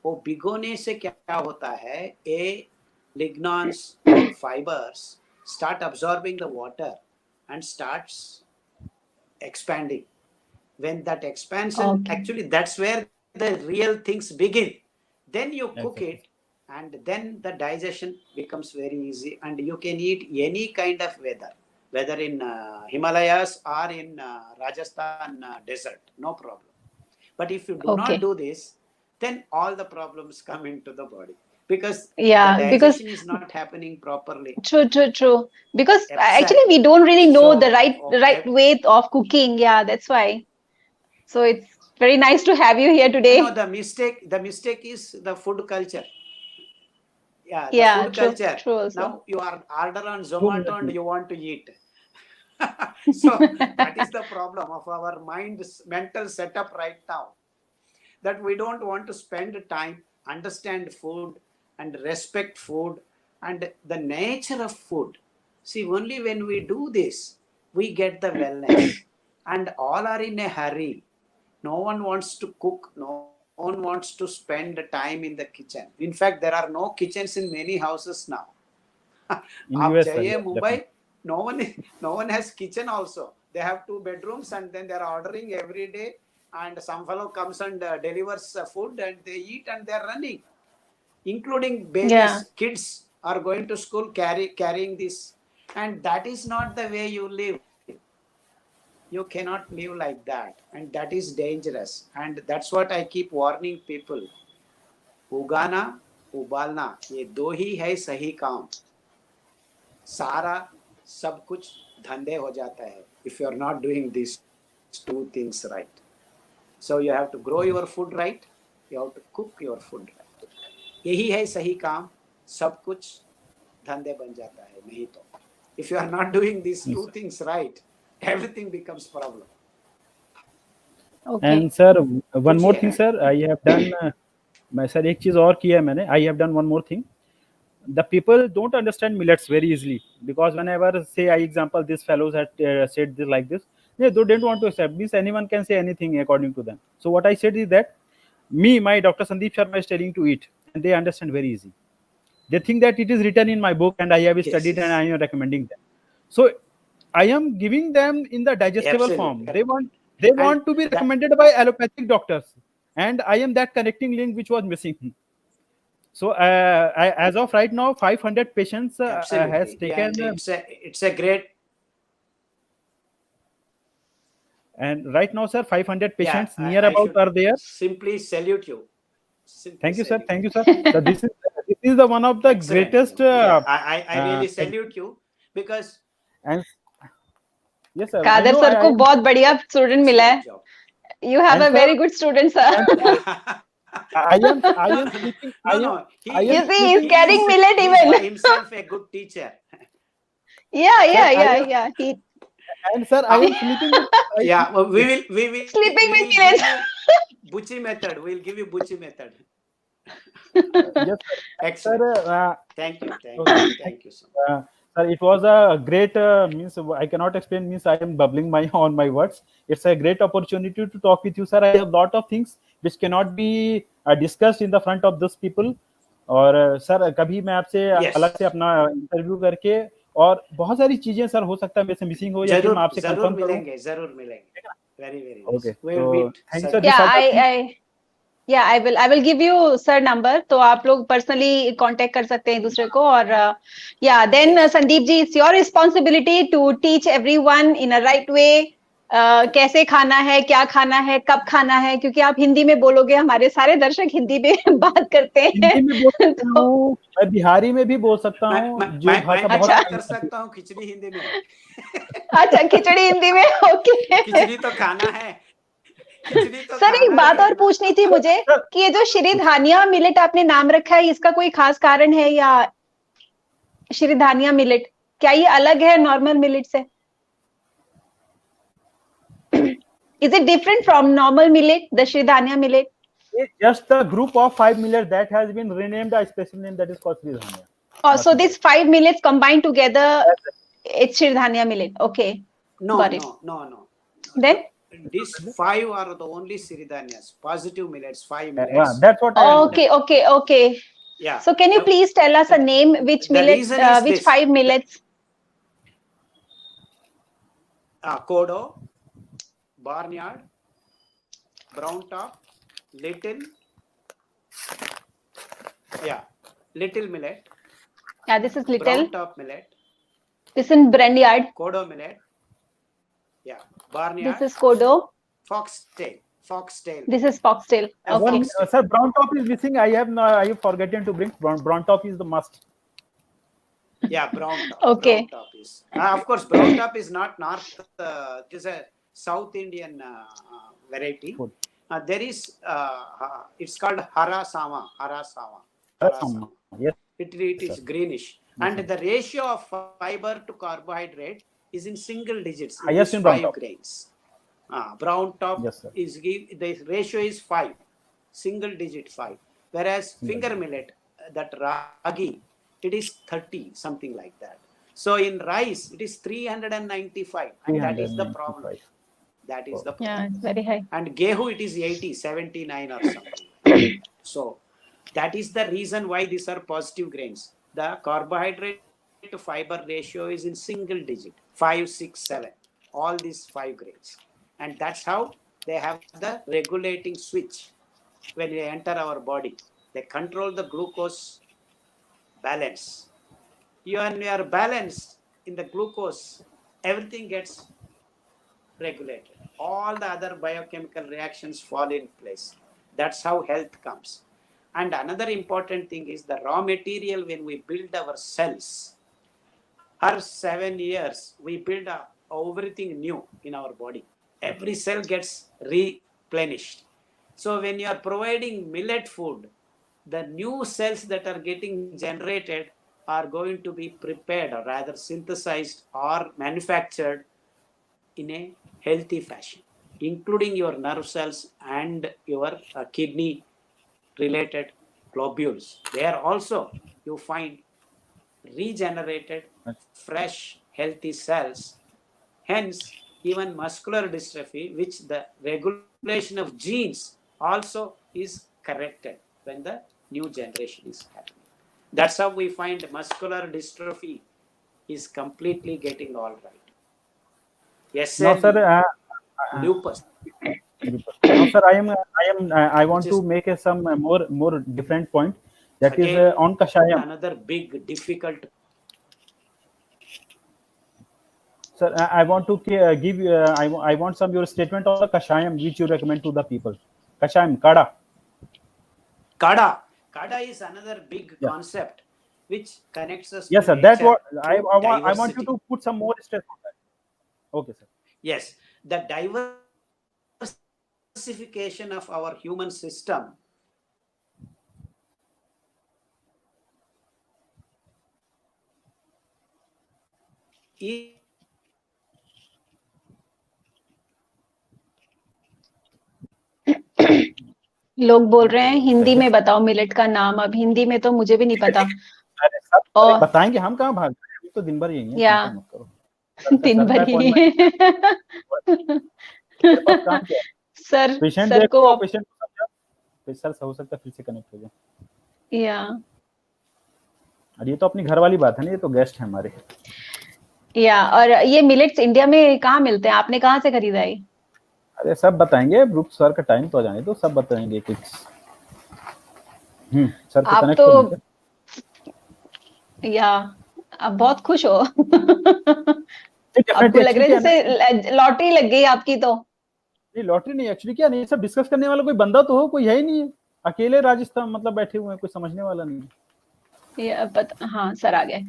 वो भिगोने से क्या होता है, ए lignans or fibers start absorbing the water and starts expanding. When that expansion, actually that's where the real things begin. Then you cook it and then the digestion becomes very easy and you can eat any kind of weather, whether in Himalayas or in Rajasthan desert, no problem. But if you do not do this, then all the problems come into the body. Because the digestion is not happening properly. True. Because actually we don't really know the right way of cooking. Yeah, that's why. So it's very nice to have you here today. No, the mistake is the food culture. Food culture. True also. Now you are order on Zomato and you want to eat. So that is the problem of our mental setup right now. That we don't want to spend time, understand food, and respect food and the nature of food. See, only when we do this, we get the wellness. And all are in a hurry. No one wants to cook. No one wants to spend time in the kitchen. In fact, there are no kitchens in many houses now. In US, Mumbai, no one has kitchen also. They have 2 bedrooms and then they are ordering every day. And some fellow comes and delivers food and they eat and they are running. Including babies, kids are going to school carrying this. And that is not the way you live. You cannot live like that. And that is dangerous. And that's what I keep warning people. उगाना, उबालना, ये 2 ही है सही काम. सारा सब कुछ धंधे हो जाता है if you are not doing these two things right. So you have to grow your food right, you have to cook your food right. यही है सही काम, सब कुछ धंधे बन जाता है, नहीं तो if you are not doing these two things right, everything becomes problem. Okay. And sir, one more पूछिए। thing sir, I have done मैं सर एक चीज और किया है मैंने, I have done one more thing. The people don't understand millets very easily, because whenever say I example this fellows had said this like this, they don't want to accept this. Anyone can say anything according to them. So what I said is that my Dr. Sandeep Sharma is telling to eat, and they understand very easy. They think that it is written in my book and I have studied and I am recommending them. So I am giving them in the digestible form. They want to be recommended by allopathic doctors, and I am that connecting link which was missing. So as of right now, 500 patients has taken. And it's a great. And right now, sir, 500 patients near about are there. Simply salute you. Thank you, sir. Thank you, sir. So this is the one of the greatest. I really salute you because. And yes, sir. Khader sir को बहुत बढ़िया student मिला है. You have a very good student, sir. I am sleeping. You see, he's carrying millet even. Himself a good teacher. Yeah. And sir, I am sleeping. Yeah, we will sleeping with millet. Buchi method. We'll give you Buchi method. Yes, excellent. Sir, thank you, sir. Sir, it was a great means I cannot explain, means I am bubbling on my words. It's a great opportunity to talk with you, sir. I have a lot of things which cannot be discussed in the front of those people. और sir कभी मैं आपसे अलग से अपना interview करके, और बहुत सारी चीजें सर हो सकता है मेरे से मिसिंग हो, या फिर मैं आपसे कंफर्म करूं. जरूर मिलेंगे. Very okay. Thank you, sir. Yeah, I will give you sir number, तो आप लोग personally contact कर सकते हैं एक दूसरे को. और then Sandeep ji, it's your responsibility to teach everyone in a right way. कैसे खाना है, क्या खाना है, कब खाना है, क्योंकि आप हिंदी में बोलोगे, हमारे सारे दर्शक हिंदी में बात करते हैं. हिंदी में बोल सकता हूँ, मैं बिहारी में भी बोल सकता हूँ, जो भाषा बहुत कर सकता हूँ, खिचड़ी हिंदी में. अच्छा, खिचड़ी हिंदी में. ओके. खिचड़ी तो खाना है. सर एक बात और पूछनी थी मुझे कि ये जो श्री धानिया मिलेट आपने नाम रखा है, इसका कोई खास कारण है, या श्री धानिया मिलेट क्या ये अलग है नॉर्मल मिलेट से? Is it different from normal millet, the Shri Dhania millet? It's just a group of 5 millets that has been renamed a special name, that is called Shri Dhania. Oh, so these 5 millets combined together, it's Shri Dhania millet. Okay. No. Then? These 5 are the only Shri Dhanias, positive millets, 5 millets. Yeah, that's what I Okay. Yeah. So can you please tell us a name, which millet, which 5 millets? Kodo, Barnyard, Brown Top, Little millet. Yeah, this is Little. Brown Top millet. This is Barnyard. Kodo millet. Yeah, Barnyard. This is Kodo. Foxtail. This is Foxtail. Okay. Sir, Brown Top is missing. I have forgotten to bring. Brown Top is the must. Yeah, Brown Top. Okay. Brown Top is. Of course, Brown Top is not north. It is a South Indian variety. There is. It's called Hara Sama. Yes. It is greenish, and the ratio of fiber to carbohydrate is in single digits. Yes, in 5 grains. Brown Top is the ratio is 5, single digit 5. Whereas finger millet, that ragi, it is 30, something like that. So in rice, it is 395, and that is the problem. That is the problem. Yeah, it's very high. And gehu, it is 80, 79 or something. So that is the reason why these are positive grains. The carbohydrate to fiber ratio is in single digit, 5, 6, 7. All these 5 grains. And that's how they have the regulating switch when they enter our body. They control the glucose balance. When you are balanced in the glucose, everything gets regulated. All the other biochemical reactions fall in place. That's how health comes. And another important thing is the raw material when we build our cells. her 7 years, we build up everything new in our body. Every cell gets replenished. So when you are providing millet food, the new cells that are getting generated are going to be prepared or rather synthesized or manufactured in a healthy fashion, including your nerve cells and your kidney related globules. There also you find regenerated, fresh, healthy cells. Hence, even muscular dystrophy, which the regulation of genes also is corrected when the new generation is happening. That's how we find muscular dystrophy is completely getting all right. Now, sir, SLE, lupus, now, sir, I which want to is make some more different point. That is again on Kashayam. another big difficult. Sir, I want to give I want some your statement on the Kashayam which you recommend to the people. Kashayam, Kada. Kada. Kada is another big Yeah. concept which connects us Yes, to sir. That nature what through I want you diversity. to put some more stress on that. Okay, sir. Yes, the diversification of our human system is लोग बोल रहे हैं हिंदी में बताओ millet का नाम। अब हिंदी में तो मुझे भी नहीं पता। अरे सब और बताएंगे, हम कहाँ भाग रहे हैं, अभी तो दिन भर यही है, या चिंता मत करो। दिन भर ही मेरे पास काम क्या है? सर पेशेंट सर को देखो, आप पेशेंट को समझाओ, सर हो सकता है फिर से कनेक्ट हो जाए। या और ये तो अपनी घर वाली बात है ना, ये तो गेस्ट है हमारे। या और ये मिलेट्स इंडिया में कहाँ मिलते हैं? आपने कहाँ से खरीदा है? अरे सब बताएंगे, ग्रुप सर का टाइम तो आ जाने तो सब बताएंगे कुछ। सर को आप कनेक्ट तो कर या आप बहुत खुश हो। ठीक है, आपको लग रहा है एक्चुअली जैसे लॉटरी लग गई आपकी तो। नहीं लॉटरी नहीं, एक्चुअली क्या नहीं, सब डिस्कस करने वाला कोई बंदा तो हो, कोई है ही नहीं है, अकेले राजस्थान मतलब बैठे हुए हैं, कोई समझने वाला नहीं है। ये हाँ सर आ गए।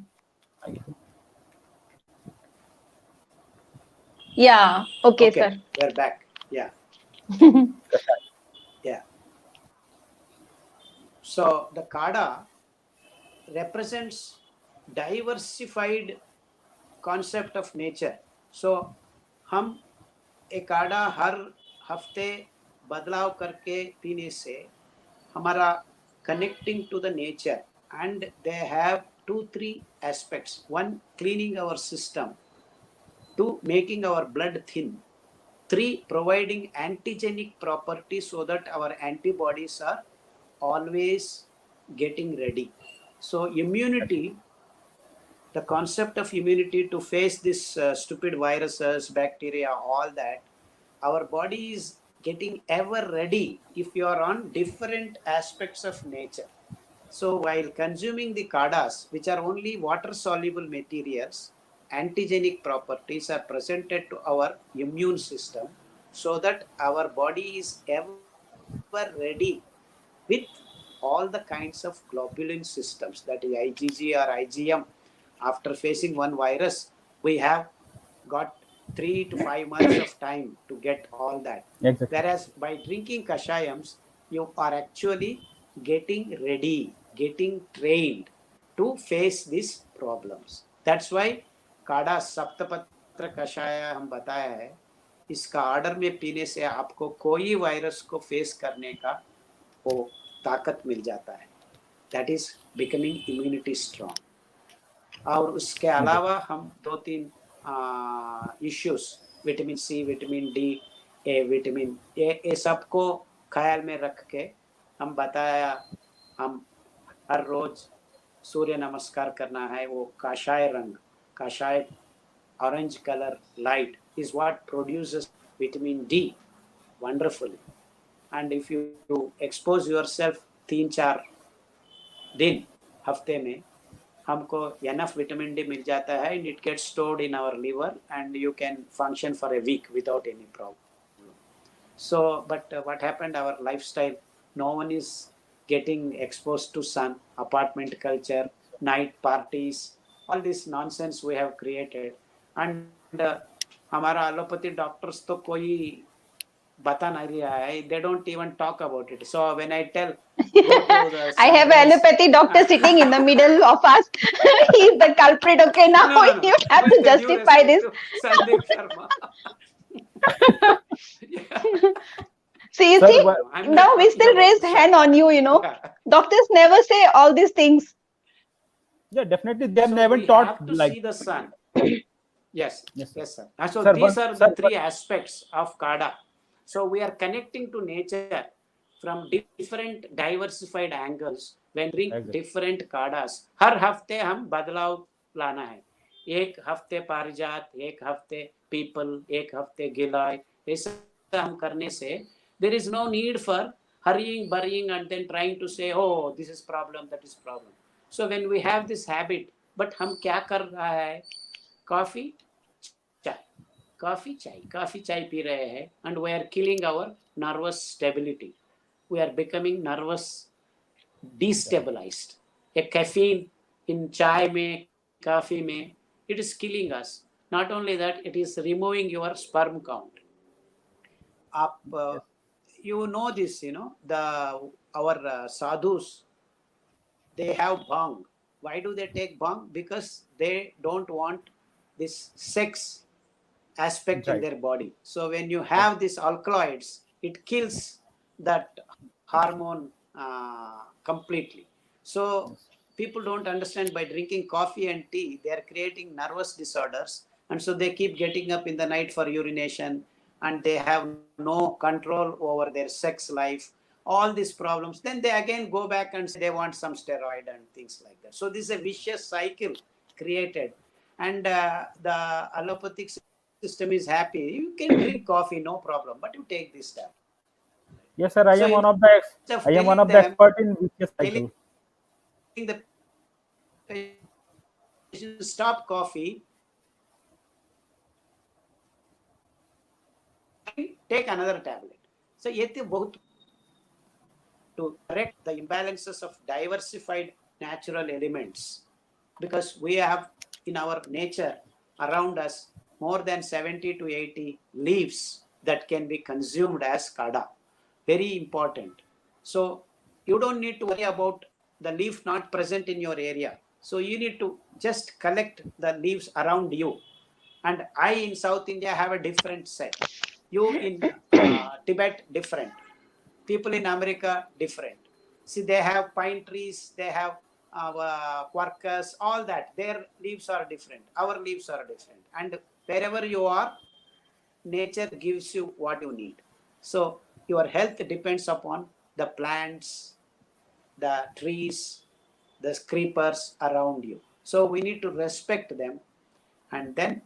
या okay okay, sir. we're back. Yeah. Yeah. So the Kada represents diversified concept of nature. So हम एक काढ़ा हर हफ्ते बदलाव करके पीने से हमारा connecting to the nature, and they have 2-3 aspects. One, cleaning our system. 2, making our blood thin. 3, providing antigenic properties so that our antibodies are always getting ready. So immunity, the concept of immunity to face this stupid viruses, bacteria, all that, our body is getting ever ready if you are on different aspects of nature. So while consuming the kadas, which are only water soluble materials, antigenic properties are presented to our immune system so that our body is ever ready with all the kinds of globulin systems, that is IgG or IgM. After facing one virus, we have got 3 to 5 months of time to get all that. Exactly. Whereas by drinking kashayams, you are actually getting ready, getting trained to face these problems. That's why काढ़ा सप्तपत्र कषाय हम बताया है, इसका order में पीने से आपको कोई वायरस को फेस करने का वो ताकत मिल जाता है. That is becoming immunity strong. और उसके अलावा हम 2-3 issues, vitamin C, vitamin D, A vitamin, ये सबको ख्याल में रख के हम बताया, हम हर रोज सूर्य नमस्कार करना है. वो काशाय रंग, काशाय orange color light is what produces vitamin D wonderfully. And if you expose yourself 3-4 दिन हफ्ते में, हमको enough vitamin D मिल जाता है, and it gets stored in our liver and you can function for a week without any problem. So but what happened, our lifestyle, no one is getting exposed to sun, apartment culture, night parties, all this nonsense we have created. And हमारा allopathy doctors तो कोई बता नहीं रहा है, they don't even talk about it. So when I tell go to the I have sunrise, allopathy doctor sitting in the middle of us. He's the culprit. Okay, now no. you have With to the due justify respect this. to Sandeep Sharma. Yeah. See, Sir, see, No, I'm now not we talking still about raised the hand sun. on you, you know. Yeah. Doctors never say all these things. yeah, definitely they have So never we taught have to like. see the sun. Yes, Yes, sir. yes, sir. And so Sir, these one, are sir, the three aspects of Kada. So we are connecting to nature from different diversified angles when drink exactly. different Kadas. हर हफ्ते हम बदलाव लाना है. एक हफ्ते पारिजात, एक हफ्ते पीपल, एक हफ्ते गिलाय. ऐसा हम करने से there is no need for hurrying, burying, and then trying to say, oh, this is problem, that is problem. So when we have this habit, but हम क्या कर रहा है? Coffee, chai, coffee chai P रहे हैं, and we are killing our nervous stability. We are becoming nervous destabilized. A caffeine in chai में, coffee में, it is killing us. Not only that, it is removing your sperm count. आप Yes. you know this, you know, the our sadhus, they have bhang. Why do they take bhang? Because they don't want this sex aspect in Right. their body. So when you Yes. have these alkaloids, it kills that hormone completely. So Yes. people don't understand, by drinking coffee and tea, they are creating nervous disorders, and so they keep getting up in the night for urination, and they have no control over their sex life. All these problems. Then they again go back and say they want some steroid and things like that. So this is a vicious cycle created, and the allopathic system is happy. You can drink coffee, no problem, but you take this tablet. Yes, sir. I So am one instead of the of I am one telling of the them, expert in vicious telling cycle. the patient stop coffee, take another tablet. So ये तो बहुत to correct the imbalances of diversified natural elements, because we have in our nature around us more than 70 to 80 leaves that can be consumed as kada. Very important. So you don't need to worry about the leaf not present in your area. So you need to just collect the leaves around you. And I in South India have a different set. You in Tibet, different. People in America, different. See, they have pine trees, they have quercus, all that. Their leaves are different. Our leaves are different. And wherever you are, nature gives you what you need. So your health depends upon the plants, the trees, the creepers around you. So we need to respect them and then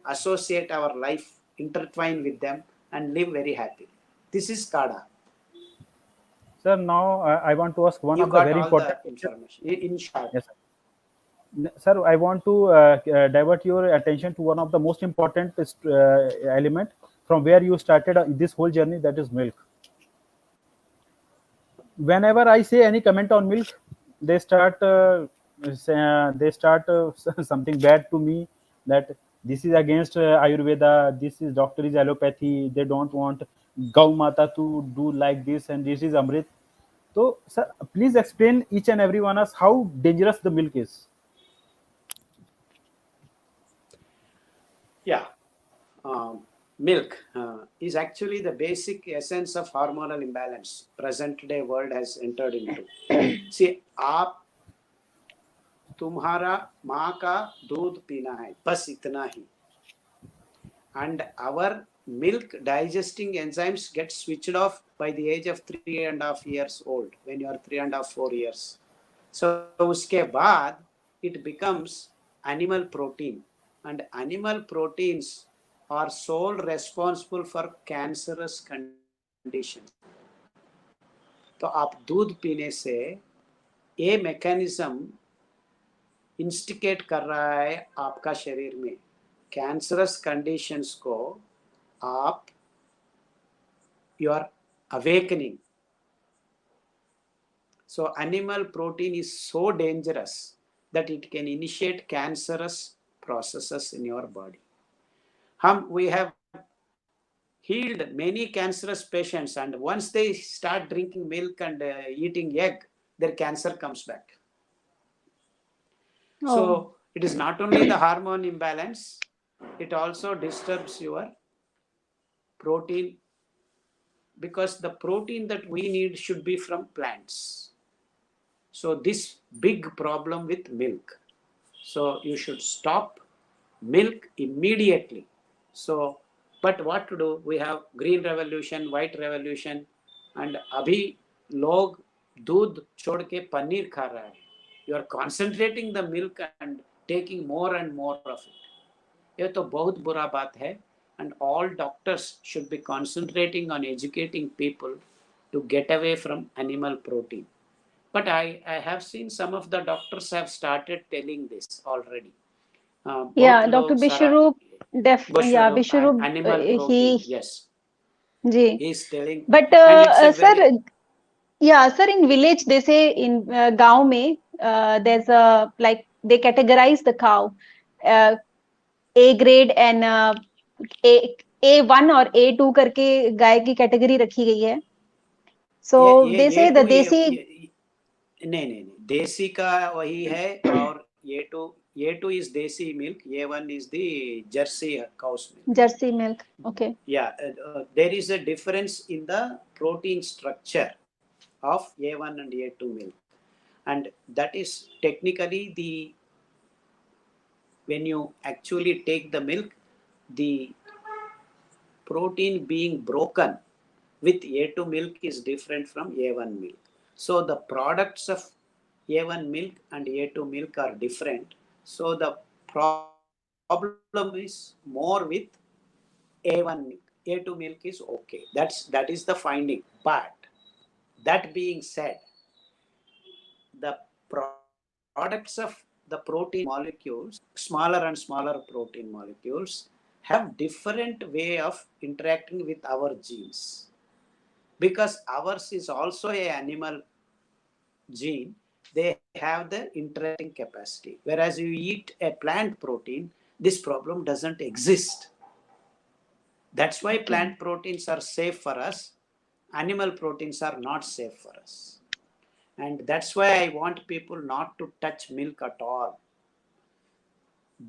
associate our life, intertwine with them, and live very happily. This is Kada. Sir, now I want to ask one You of the got very all the important questions. information in short. Yes, sir. Sir, I want to divert your attention to one of the most important element from where you started this whole journey, that is milk. Whenever I say any comment on milk, they start something bad to me, that this is against Ayurveda, this is doctor is allopathy, they don't want Gau Mata to do like this, and this is Amrit. So, sir, please explain each and every one us how dangerous the milk is. Yeah. Milk is actually the basic essence of hormonal imbalance present day world has entered into. See, आप तुम्हारा माँ का दूध पीना है, बस इतना ही. And our milk digesting enzymes get switched off by the age of 3.5 years old, when you are 3.5, 4 years. So उसके बाद it becomes animal protein, and animal proteins are sole responsible for cancerous conditions. तो आप दूध पीने से ये mechanism इंस्टिकेट कर रहा है आपका शरीर में कैंसरस कंडीशंस को. आप you are awakening. So animal protein is so dangerous that it can initiate cancerous processes in your body. We have healed many cancerous patients, and once they start drinking milk and eating egg, their cancer comes back. Oh. So it is not only the hormone imbalance, it also disturbs your protein, because the protein that we need should be from plants. So this big problem with milk. So you should stop milk immediately. So, but what to do? We have green revolution, white revolution, and अभी लोग दूध छोड़ के पनीर खा रहा है. You are concentrating the milk and taking more and more of it. ये तो बहुत बुरा बात है. And all doctors should be concentrating on educating people to get away from animal protein. But I have seen some of the doctors have started telling this already. Yeah, Dr. Bishwaroop, Bishwaroop, animal protein, yes. Ji. He is telling. But sir, yeah, sir, in village they say in गांव में there's a like they categorize the cow A grade and A1 और A2 करके गाय की category रखी गई है. So they say the देसी नहीं देसी का वही है, और A2 is desi milk, A1 is the Jersey cow's milk. Jersey milk, okay. Yeah, there is a difference in the protein structure of A1 and A2 milk, and that is technically when you actually take the milk, the protein being broken with A2 milk is different from A1 milk. So the products of A1 milk and A2 milk are different. So the problem is more with A1 milk. A2 milk is okay. That is the finding. But that being said, the products of the protein molecules, smaller and smaller protein molecules, have different way of interacting with our genes. Because ours is also an animal gene, they have the interacting capacity. Whereas you eat a plant protein, this problem doesn't exist. That's why plant proteins are safe for us. Animal proteins are not safe for us. And that's why I want people not to touch milk at all.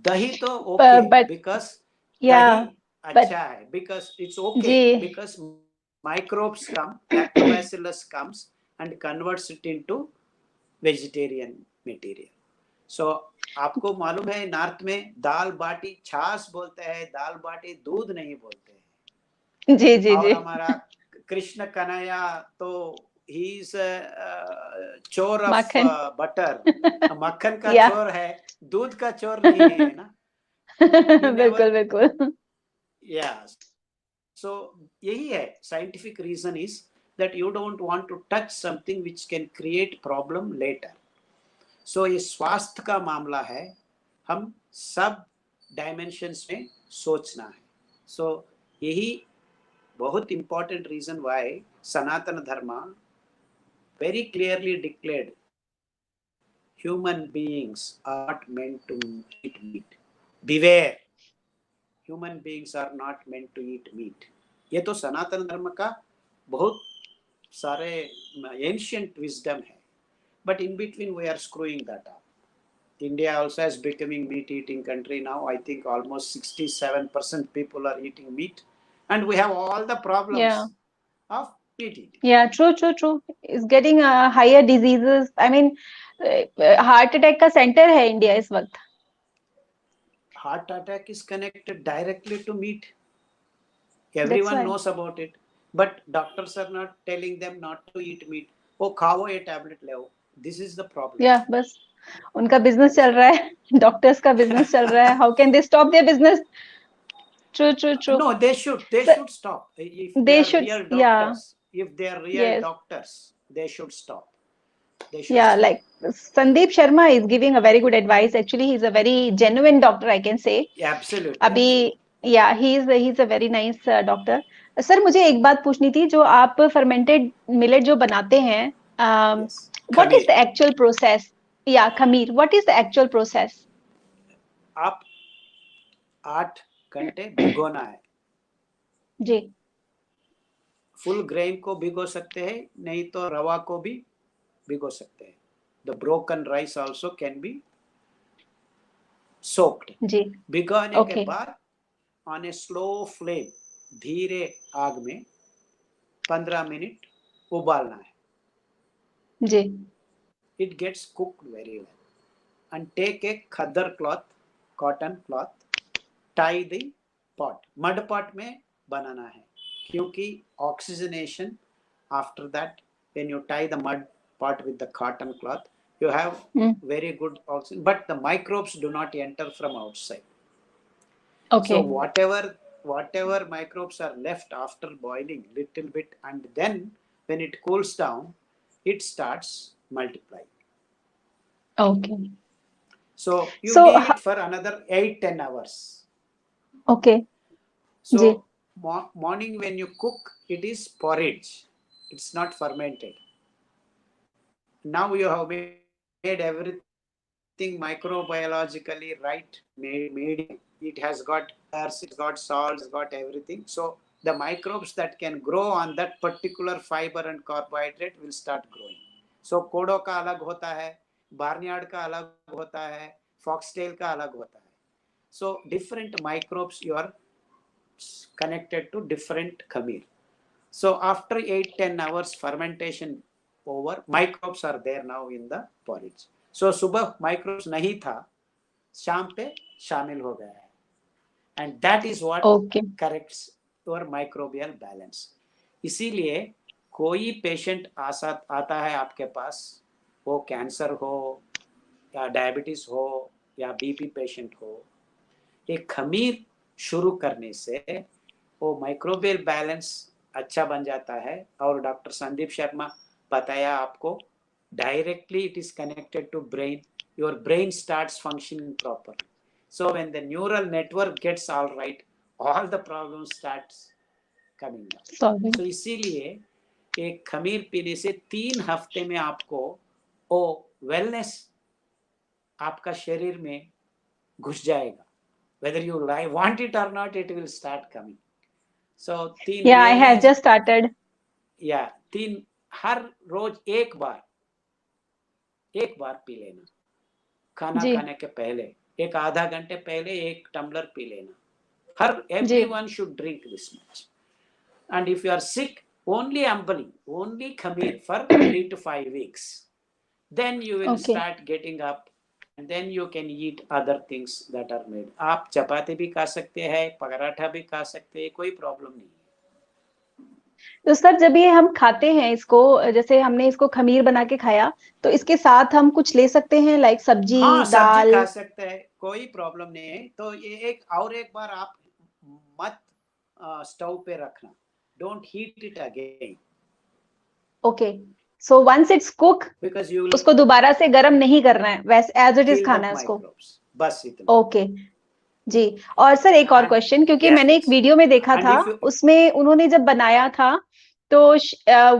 Dahi to okay, but because yeah, dahi acha hai, because it's okay, because microbes come, lactobacillus comes and converts it into vegetarian material. So आपको मालूम है north में दाल बाटी छाछ बोलते हैं, दाल बाटी दूध नहीं बोलते हैं. जी जी और जी. हमारा कृष्ण कन्हैया तो he is चोर ऑफ बटर, मक्खन का चोर है, दूध का चोर नहीं है ना. बिल्कुल बिल्कुल. Yeah. So यही है, scientific reason is that you don't want to touch something which can create problem later. So ये स्वास्थ्य का मामला है, हम सब dimensions में सोचना है. So यही बहुत important reason why Sanatana Dharma very clearly declared human beings are not meant to eat meat. Beware, human beings are not meant to eat meat. ये तो सनातन धर्म का बहुत सारे ancient wisdom है. But in between we are screwing that up. India also is becoming meat eating country now. I think almost 67% people are eating meat, and we have all the problems of meat eating. Yeah, true. It's getting higher diseases. I mean, heart attack का center है India इस वक्त. Heart attack is connected directly to meat. Everyone knows about it, but doctors are not telling them not to eat meat. Oh, खाओ ये tablet ले. This is the problem. Yeah, बस उनका business चल रहा है, doctors का business चल रहा है. How can they stop their business? True. No, they should stop. If they should, real doctors, if they are real doctors, they should stop. Stop. Like Sandeep Sharma is giving a very good advice. Actually, he's a very genuine doctor, I can say. Yeah, absolutely. अभी he's a very nice doctor. Sir मुझे एक बात पूछनी थी, जो आप fermented millet जो बनाते हैं, what is the actual process? Yeah, khameer. What is the actual process? आप 8 घंटे भिगोना है. जी. फुल ग्रेन को भिगो सकते हैं, नहीं तो रवा को भी भिगो सकते हैं. The broken rice also can be soaked. जी. भिगोने के Okay. बाद ऑन ए स्लो फ्लेम, धीरे आग में 15 मिनट उबालना है. जी. It gets cooked very well. And take a khadar cloth, cotton cloth, tie the pot. Mud pot में बनाना है, क्योंकि oxygenation after that, when you tie the mud pot with the cotton cloth, you have very good oxygen, but the microbes do not enter from outside. Okay. So whatever microbes are left after boiling little bit, and then when it cools down, it starts multiplying. Okay. So you So, leave it for another 8-10 hours. Okay. So ji. morning when you cook, it is porridge. It's not fermented. Now you have made everything microbiologically right. Made it has got airs, it's got salt, it's got everything. So the microbes that can grow on that particular fiber and carbohydrate will start growing. So कोडो का अलग होता है, barnyard का अलग होता है, foxtail का अलग होता है. So different microbes you are connected to different khameer. So after 8-10 hours fermentation over, microbes are there now in the porridge. So सुबह microbes नहीं था, शाम पे शामिल हो गया है. And that is what Okay. corrects your microbial balance. इसीलिए कोई पेशेंट आता है आपके पास, वो कैंसर हो या डायबिटीज हो या बीपी पेशेंट हो, एक खमीर शुरू करने से वो माइक्रोबियल बैलेंस अच्छा बन जाता है. और डॉक्टर संदीप शर्मा बताया आपको, directly it is connected to brain. Your brain starts functioning properly. So when the neural network gets all right, all the problems starts coming up. Sorry. So इसीलिए एक खमीर पीने से 3 हफ्ते में आपको वो वेलनेस आपका शरीर में घुस जाएगा. Whether you want it or not, it will start coming. So 3 Yeah, I have just started. Yeah, 3 हर रोज एक बार पी लेना. खाना जी. खाने के पहले, एक आधा घंटे पहले 1 टम्बलर पी लेना. Everyone should drink this much. And if you are sick, only ambali, only khameer for 3 to 5 weeks. Then you will Okay. start getting up, and then you can eat other things that are made. आप चपाती भी खा सकते हैं, पराठा भी खा सकते हैं, कोई प्रॉब्लम नहीं है. तो सर जब ये हम खाते हैं इसको, जैसे हमने इसको खमीर बना के खाया, तो इसके साथ हम कुछ ले सकते हैं, लाइक सब्जी, हाँ, दाल? सब्जी खा सकते हैं, कोई प्रॉब्लम नहीं है. तो ये एक बार आप मत स्टोव पे रखना. Don't heat it again. Okay. So once it's cook, because you उसको दोबारा से गर्म नहीं करना है, वैसे एज इट इज खाना है उसको. बस इतना. ओके. जी. और सर एक और क्वेश्चन, क्योंकि मैंने एक वीडियो में देखा था, उसमें उन्होंने जब बनाया था तो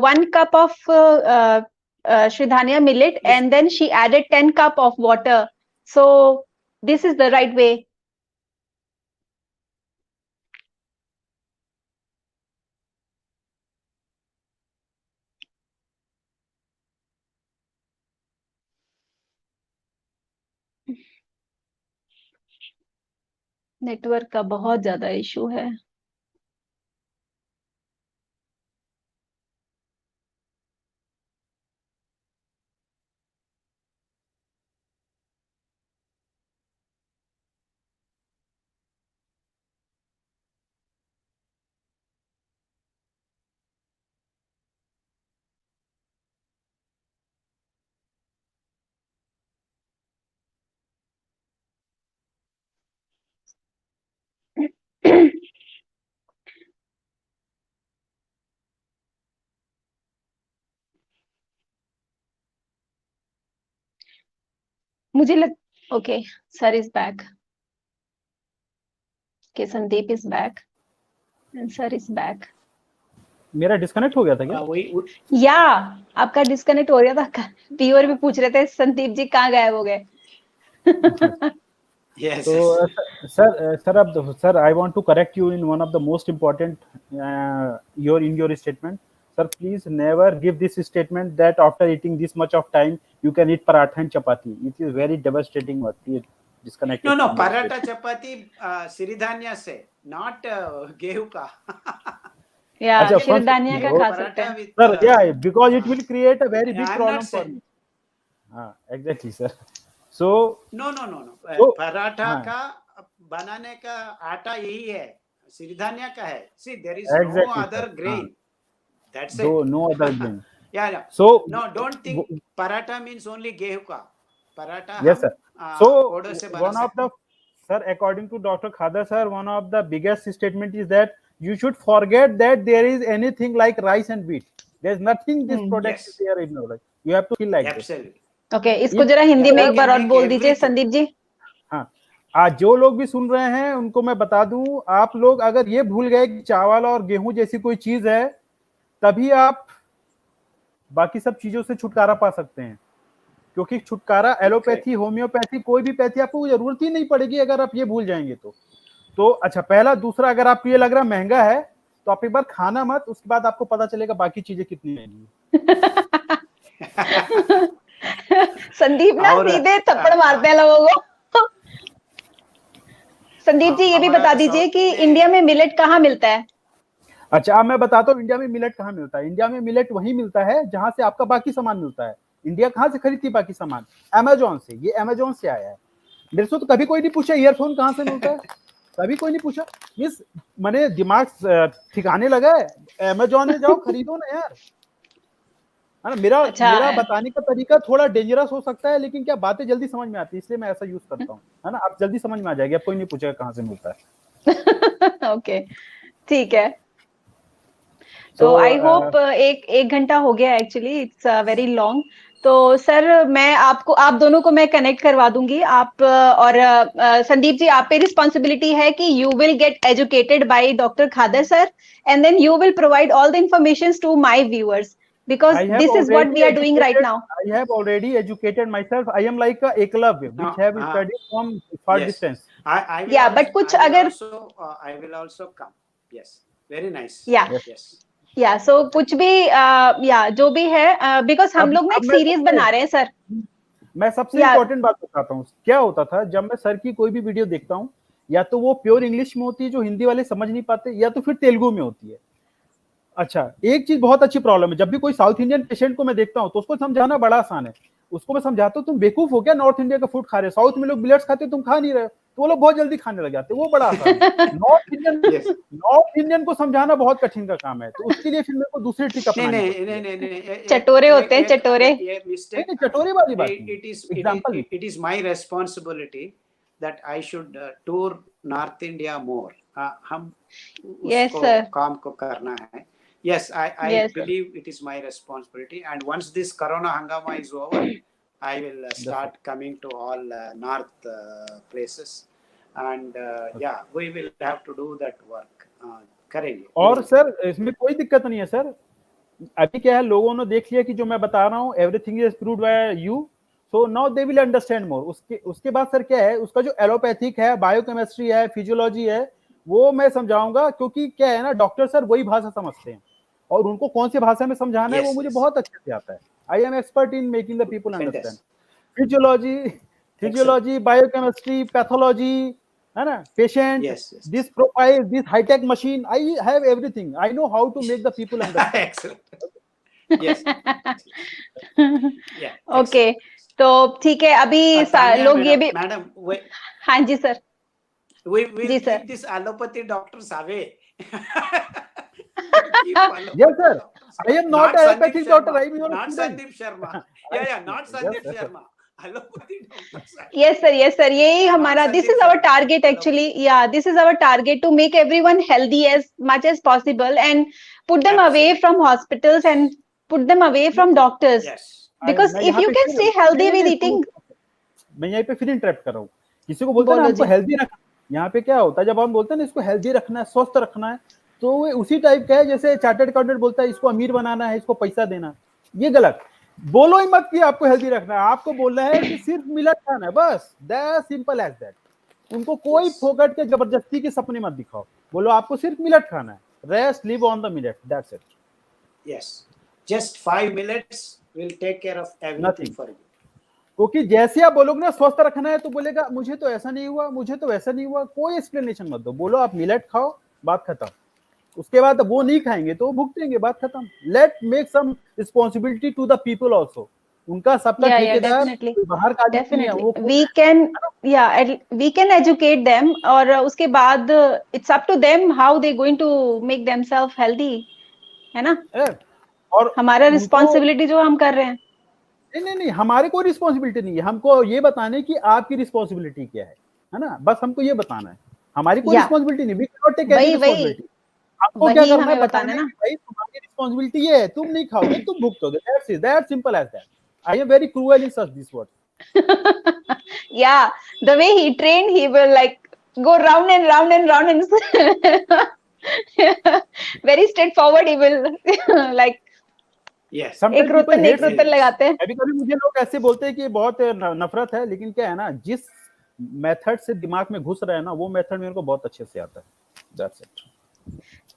1 cup of Shridhania millet and then she added 10 cup of water. So this is the right way? Network का बहुत ज्यादा इशू है. मुझे लग okay, sir is back. Okay, Sandeep is back and sir is back. मेरा disconnect हो गया था क्या? या आपका डिस्कनेक्ट हो गया था। व्यूअर भी पूछ रहे थे संदीप जी कहाँ गायब हो गए। Yes. So, sir, I want to correct you in one of the most important your statement. Sir, please never give this statement that after eating this much of time you can eat paratha and chapati. It is very devastating. What you disconnect. No, paratha chapati siridhanya se, not gehu ka. या अच्छा, सिरदानिया का खा paratha सकते हैं। with, Sir, yeah, because it will create a very big I'm problem not for saying. me. Exactly, sir. So No. So, paratha हाँ, का बनाने का आटा यही है, सिरधान्य का है. See, there is no exactly, other sir. grain. That's it. though no other grain. Yeah. So No, don't think paratha means only गेहूं का. पराठा yes, हम sir. So कोडो से बना one of सकते. the sir, according to Dr. Khadar sir, one of the biggest statement is that you should forget that there is anything like rice and wheat. There's nothing this product Yes. is there in your life. You have to feel like this. Absolutely. Okay, इसको If जरा हिंदी में we एक बार can और make बोल दीजिए everything. Sandeep ji. हाँ, आज जो लोग भी सुन रहे हैं उनको मैं बता दूं, आप लोग अगर ये भूल गए कि चावल और गेहूं जैसी कोई चीज है, तभी आप बाकी सब चीजों से छुटकारा पा सकते हैं, क्योंकि छुटकारा एलोपैथी, होम्योपैथी, कोई भी पैथी आपको जरूरत ही नहीं पड़ेगी अगर आप ये भूल जाएंगे तो अच्छा, पहला। दूसरा, अगर आपको ये लग रहा महंगा है तो आप एक बार खाना मत, उसके बाद आपको पता चलेगा बाकी चीजें कितनी महंगी संदीप ना सीधे थप्पड़ मारते हैं लोगों को। संदीप जी ये भी बता दीजिए कि इंडिया में मिलेट कहाँ मिलता है? अच्छा, अब मैं बताता हूँ इंडिया में मिलेट कहाँ मिलता है। इंडिया में मिलेट वहीं मिलता है जहां से आपका बाकी सामान मिलता है। इंडिया कहाँ से खरीदती है बाकी सामान? अमेजोन से। ये अमेजोन से आया है। मेरे से तो कभी कोई नहीं पूछा ईयरफोन कहाँ से मिलता है, कभी कोई नहीं पूछा। मिस मैंने दिमाग ठिकाने लगा है, अमेजोन में जाओ खरीदो ना यार, है ना। मेरा बताने का तरीका थोड़ा डेंजरस हो सकता है, लेकिन क्या बातें जल्दी समझ में आती है, इसलिए मैं ऐसा यूज करता हूँ, है ना। आप जल्दी समझ में आ जाएगी, अब कोई नहीं पूछेगा कहाँ से मिलता है। ओके, ठीक है। तो आई होप एक घंटा हो गया, एक्चुअली इट्स वेरी लॉन्ग। तो सर मैं आप दोनों को मैं कनेक्ट करवा दूंगी। आप और संदीप जी, आप पे रिस्पॉन्सिबिलिटी है कि you will get educated by doctor Khader sir, and then you will provide all the information to my viewers, because this is what we are doing right now. I have already educated myself. I am like a eklavya which have studied from far distance. But कुछ अगर I will also come. Yes, very nice. Yeah, so कुछ भी जो भी है, because हम लोग ना एक सीरीज बना रहे हैं सर। मैं सबसे इम्पोर्टेंट बात बताता हूँ। क्या होता था, जब मैं सर की कोई भी वीडियो देखता हूँ, या तो वो प्योर इंग्लिश में होती है जो हिंदी वाले समझ नहीं पाते, या तो फिर तेलुगु में होती है। अच्छा, एक चीज बहुत अच्छी प्रॉब्लम है, जब भी कोई साउथ इंडियन पेशेंट को मैं देखता हूँ तो उसको समझाना बड़ा आसान है। उसको मैं समझाता हूँ तुम बेवकूफ हो क्या, नॉर्थ इंडिया का फूड खा रहे हो, साउथ में लोग मिलेट्स खाते तुम खा नहीं रहे, तो वो लोग बहुत जल्दी खाने लग जाते हैं। वो बड़ा आसान है। नॉर्थ इंडियन को समझाना बहुत कठिन का काम है, तो उसके लिए फिर मेरे को दूसरी ट्रिक अपनानी है। चटोरे होते हैं, चटोरे। चटोरे वाली बात। It is my responsibility that I should tour north India more. हम उसको काम को करना है। Yes, I believe it is my responsibility, and once this Corona hangama is over, I will start coming to all north places, and we will have to do that work. करेंगे। और sir इसमें कोई दिक्कत नहीं है sir. अभी क्या है, लोगों ने देख लिया कि जो मैं बता रहा हूँ everything is proved bye you, so now they will understand more. उसके बाद सर क्या है, उसका जो एलोपैथिक है, बायोकेमिस्ट्री है, फिजियोलॉजी है, वो मैं समझाऊंगा, क्योंकि क्या है ना, डॉक्टर सर वही भाषा समझते हैं और उनको कौन सी भाषा में समझाना है वो मुझे बहुत अच्छे से आता है। I am expert in making the people understand physiology, biochemistry, pathology, है ना, patient, this profile, this hi-tech machine, I have everything. I know how to make the people understand. Okay, तो ठीक है। अभी लोग ये भी, मैडम, हाँ जी सर, जी sir, this allopathy doctors away. Yes sir, I am not an allopathic doctor, I am your not student. Sandeep Sharma. Not Sandeep Sharma. Allopathy doctor. Yes sir, यही हमारा, this is our target actually. This is our target, to make everyone healthy as much as possible and put them away from hospitals and put them away from doctors. Because if you can stay healthy with eating, मैं यहाँ पे फिर interrupt कर रहा हूँ। किसी को बोलते हैं ना हमको हेल्दी रखना, यहाँ पे क्या होता है, जब हम बोलते हैं ना इसको हेल्दी रखना है, स्वस्थ रखना है, तो वो उसी टाइप का है जैसे चार्टर्ड अकाउंटेंट बोलता है इसको अमीर बनाना है, इसको पैसा देना, ये गलत। बोलो ही मत कि आपको हेल्दी रखना है, आपको बोलना है कि सिर्फ मिलेट खाना है, बस दैट सिंपल एज दैट। उनको कोई फोकट के जबरदस्ती के सपने मत दिखाओ, बोलो आपको सिर्फ मिलेट खाना है, rest live on the millet, that's it. Yes, just 5 minutes will take care of everything Nothing. for you. क्योंकि जैसे आप बोलोगे ना स्वस्थ रखना है तो बोलेगा मुझे तो ऐसा नहीं हुआ, मुझे तो वैसा नहीं हुआ, कोई एक्सप्लेनेशन मत दो, बोलो आप मिलेट खाओ, बात खत्म। उसके बाद वो नहीं खाएंगे तो वो भुगतेंगे, बात खत्म। Let make some responsibility to the people also, उनका सबका ठेकेदार बाहर का आदमी नहीं है, वो we can educate them और उसके बाद it's up to them how they going to make themselves healthy, है ना। और हमारा रिस्पॉन्सिबिलिटी जो हम कर रहे हैं, नहीं, हमारे कोई रिस्पॉन्सिबिलिटी नहीं है, हमको ये बताने की आपकी रिस्पॉन्सिबिलिटी क्या है ना, बस हमको ये बताना है, हमारी कोई रिस्पॉन्सिबिलिटी नहीं, we can not take any responsibility. आपको क्या करना है, बताना है भाई तुम्हारी रिस्पॉन्सिबिलिटी ये है, तुम नहीं खाओगे तुम भुगतोगे, that's it, that simple as that. I am very cruel in such this world. yeah, the way he trained, he will like go round and round and round and very straightforward, he will like Yes, एक रुतन लगाते हैं। कभी मुझे लोग ऐसे बोलते हैं कि बहुत नफरत है, लेकिन क्या है ना, जिस मेथड से दिमाग में घुस रहा है ना, वो मेथड मेरे को बहुत अच्छे से आता है, दैट्स इट।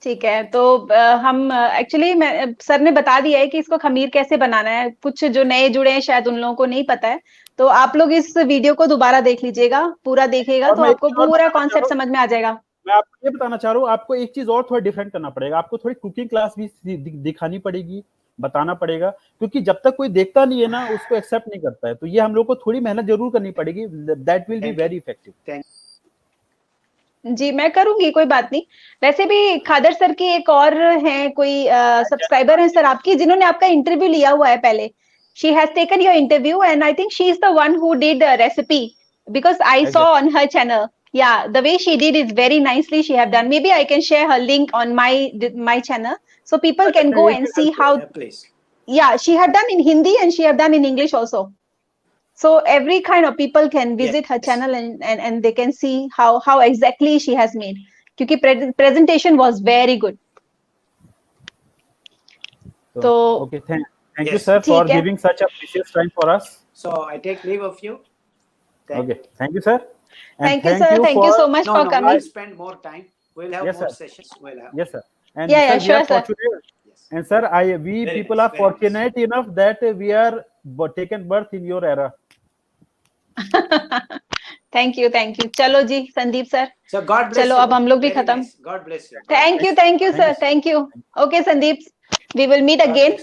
ठीक है, तो हम एक्चुअली सर ने बता दिया है कि इसको खमीर कैसे बनाना है, कुछ जो नए जुड़े हैं शायद उन लोगों को नहीं पता है, तो आप लोग इस वीडियो को दोबारा देख लीजिएगा, पूरा देखिएगा तो आपको पूरा कॉन्सेप्ट समझ में आ जाएगा। मैं आपको ये बताना चाह रहा हूँ, आपको एक चीज और थोड़ा डिफरेंट करना पड़ेगा, आपको थोड़ी कुकिंग क्लास भी दिखानी पड़ेगी, बताना पड़ेगा, क्योंकि जब तक कोई देखता नहीं है ना उसको एक्सेप्ट नहीं करता है, तो ये हम लोग को थोड़ी मेहनत जरूर करनी पड़ेगी, that will be very effective. जी मैं करूंगी, कोई बात नहीं। वैसे भी खादर सर की एक और है कोई सब्सक्राइबर है सर आपकी, जिन्होंने आपका इंटरव्यू लिया हुआ है पहले, she has taken your interview and I think she is the one who did recipe, because I saw on her channel, yeah, the way she did is very nicely she have done. Maybe I can share her link on my channel so people can go and see how. Yeah, she had done in Hindi and she have done in English also, so every kind of people can visit her channel and they can see how exactly she has made, kyunki presentation was very good. So okay, thank you sir for giving such a precious time for us. So I take leave of you. Okay, thank you sir. And thank you sir, thank you so much for coming. We'll spend more time, we'll have more sessions, we'll have. Yes sir. And yeah, sure sir. Yes. And sir, we people are fortunate enough that we are taken birth in your era. Thank you चलो जी Sandeep sir, so God bless चलो you. अब हम लोग भी खत्म। God bless you. Thank you sir, thank you। Okay Sandeep, we will meet again.